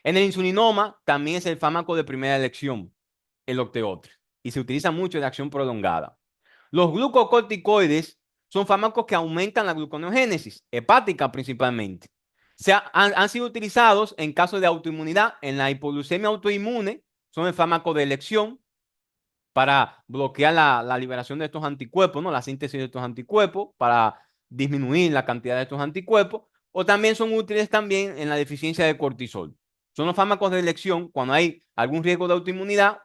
En el insulinoma también es el fármaco de primera elección, el octeótrido, y se utiliza mucho de acción prolongada. Los glucocorticoides son fármacos que aumentan la gluconeogénesis, hepática principalmente. Han sido utilizados en casos de autoinmunidad, en la hipoglucemia autoinmune, son el fármaco de elección para bloquear la liberación de estos anticuerpos, ¿no? La síntesis de estos anticuerpos, para disminuir la cantidad de estos anticuerpos, o también son útiles también en la deficiencia de cortisol. Son los fármacos de elección cuando hay algún riesgo de autoinmunidad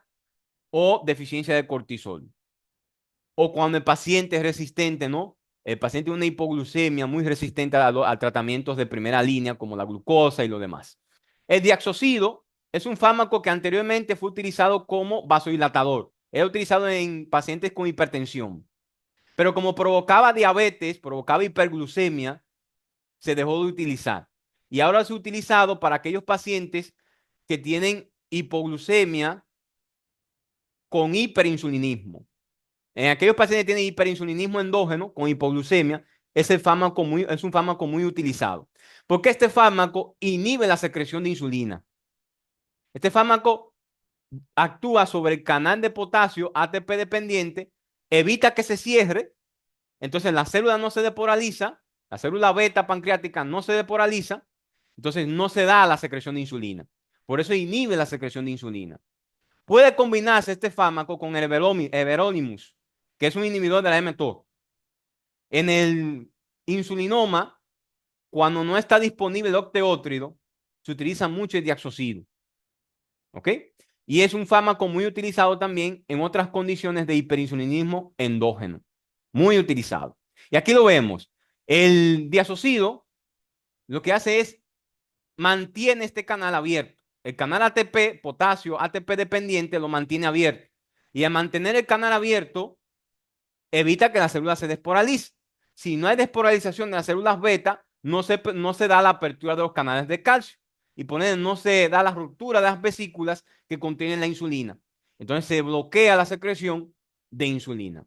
o deficiencia de cortisol. O cuando el paciente es resistente, ¿no? El paciente tiene una hipoglucemia muy resistente a tratamientos de primera línea como la glucosa y lo demás. El diaxocido es un fármaco que anteriormente fue utilizado como vasodilatador. Era utilizado en pacientes con hipertensión. Pero como provocaba diabetes, provocaba hiperglucemia, se dejó de utilizar. Y ahora se ha utilizado para aquellos pacientes que tienen hipoglucemia con hiperinsulinismo. En aquellos pacientes que tienen hiperinsulinismo endógeno con hipoglucemia, es un fármaco muy utilizado. Porque este fármaco inhibe la secreción de insulina. Este fármaco actúa sobre el canal de potasio ATP dependiente, evita que se cierre, entonces la célula no se depolariza, la célula beta pancreática no se depolariza, entonces no se da la secreción de insulina. Por eso inhibe la secreción de insulina. Puede combinarse este fármaco con el everolimus, que es un inhibidor de la mTOR. En el insulinoma, cuando no está disponible el octeótrido, se utiliza mucho el diaxocido. ¿Ok? Y es un fármaco muy utilizado también en otras condiciones de hiperinsulinismo endógeno. Muy utilizado. Y aquí lo vemos. El diaxocido lo que hace es mantiene este canal abierto. El canal ATP, potasio, ATP dependiente, lo mantiene abierto. Y al mantener el canal abierto, evita que la célula se despolarice. Si no hay despolarización de las células beta, no se da la apertura de los canales de calcio. Y por ende no se da la ruptura de las vesículas que contienen la insulina. Entonces se bloquea la secreción de insulina.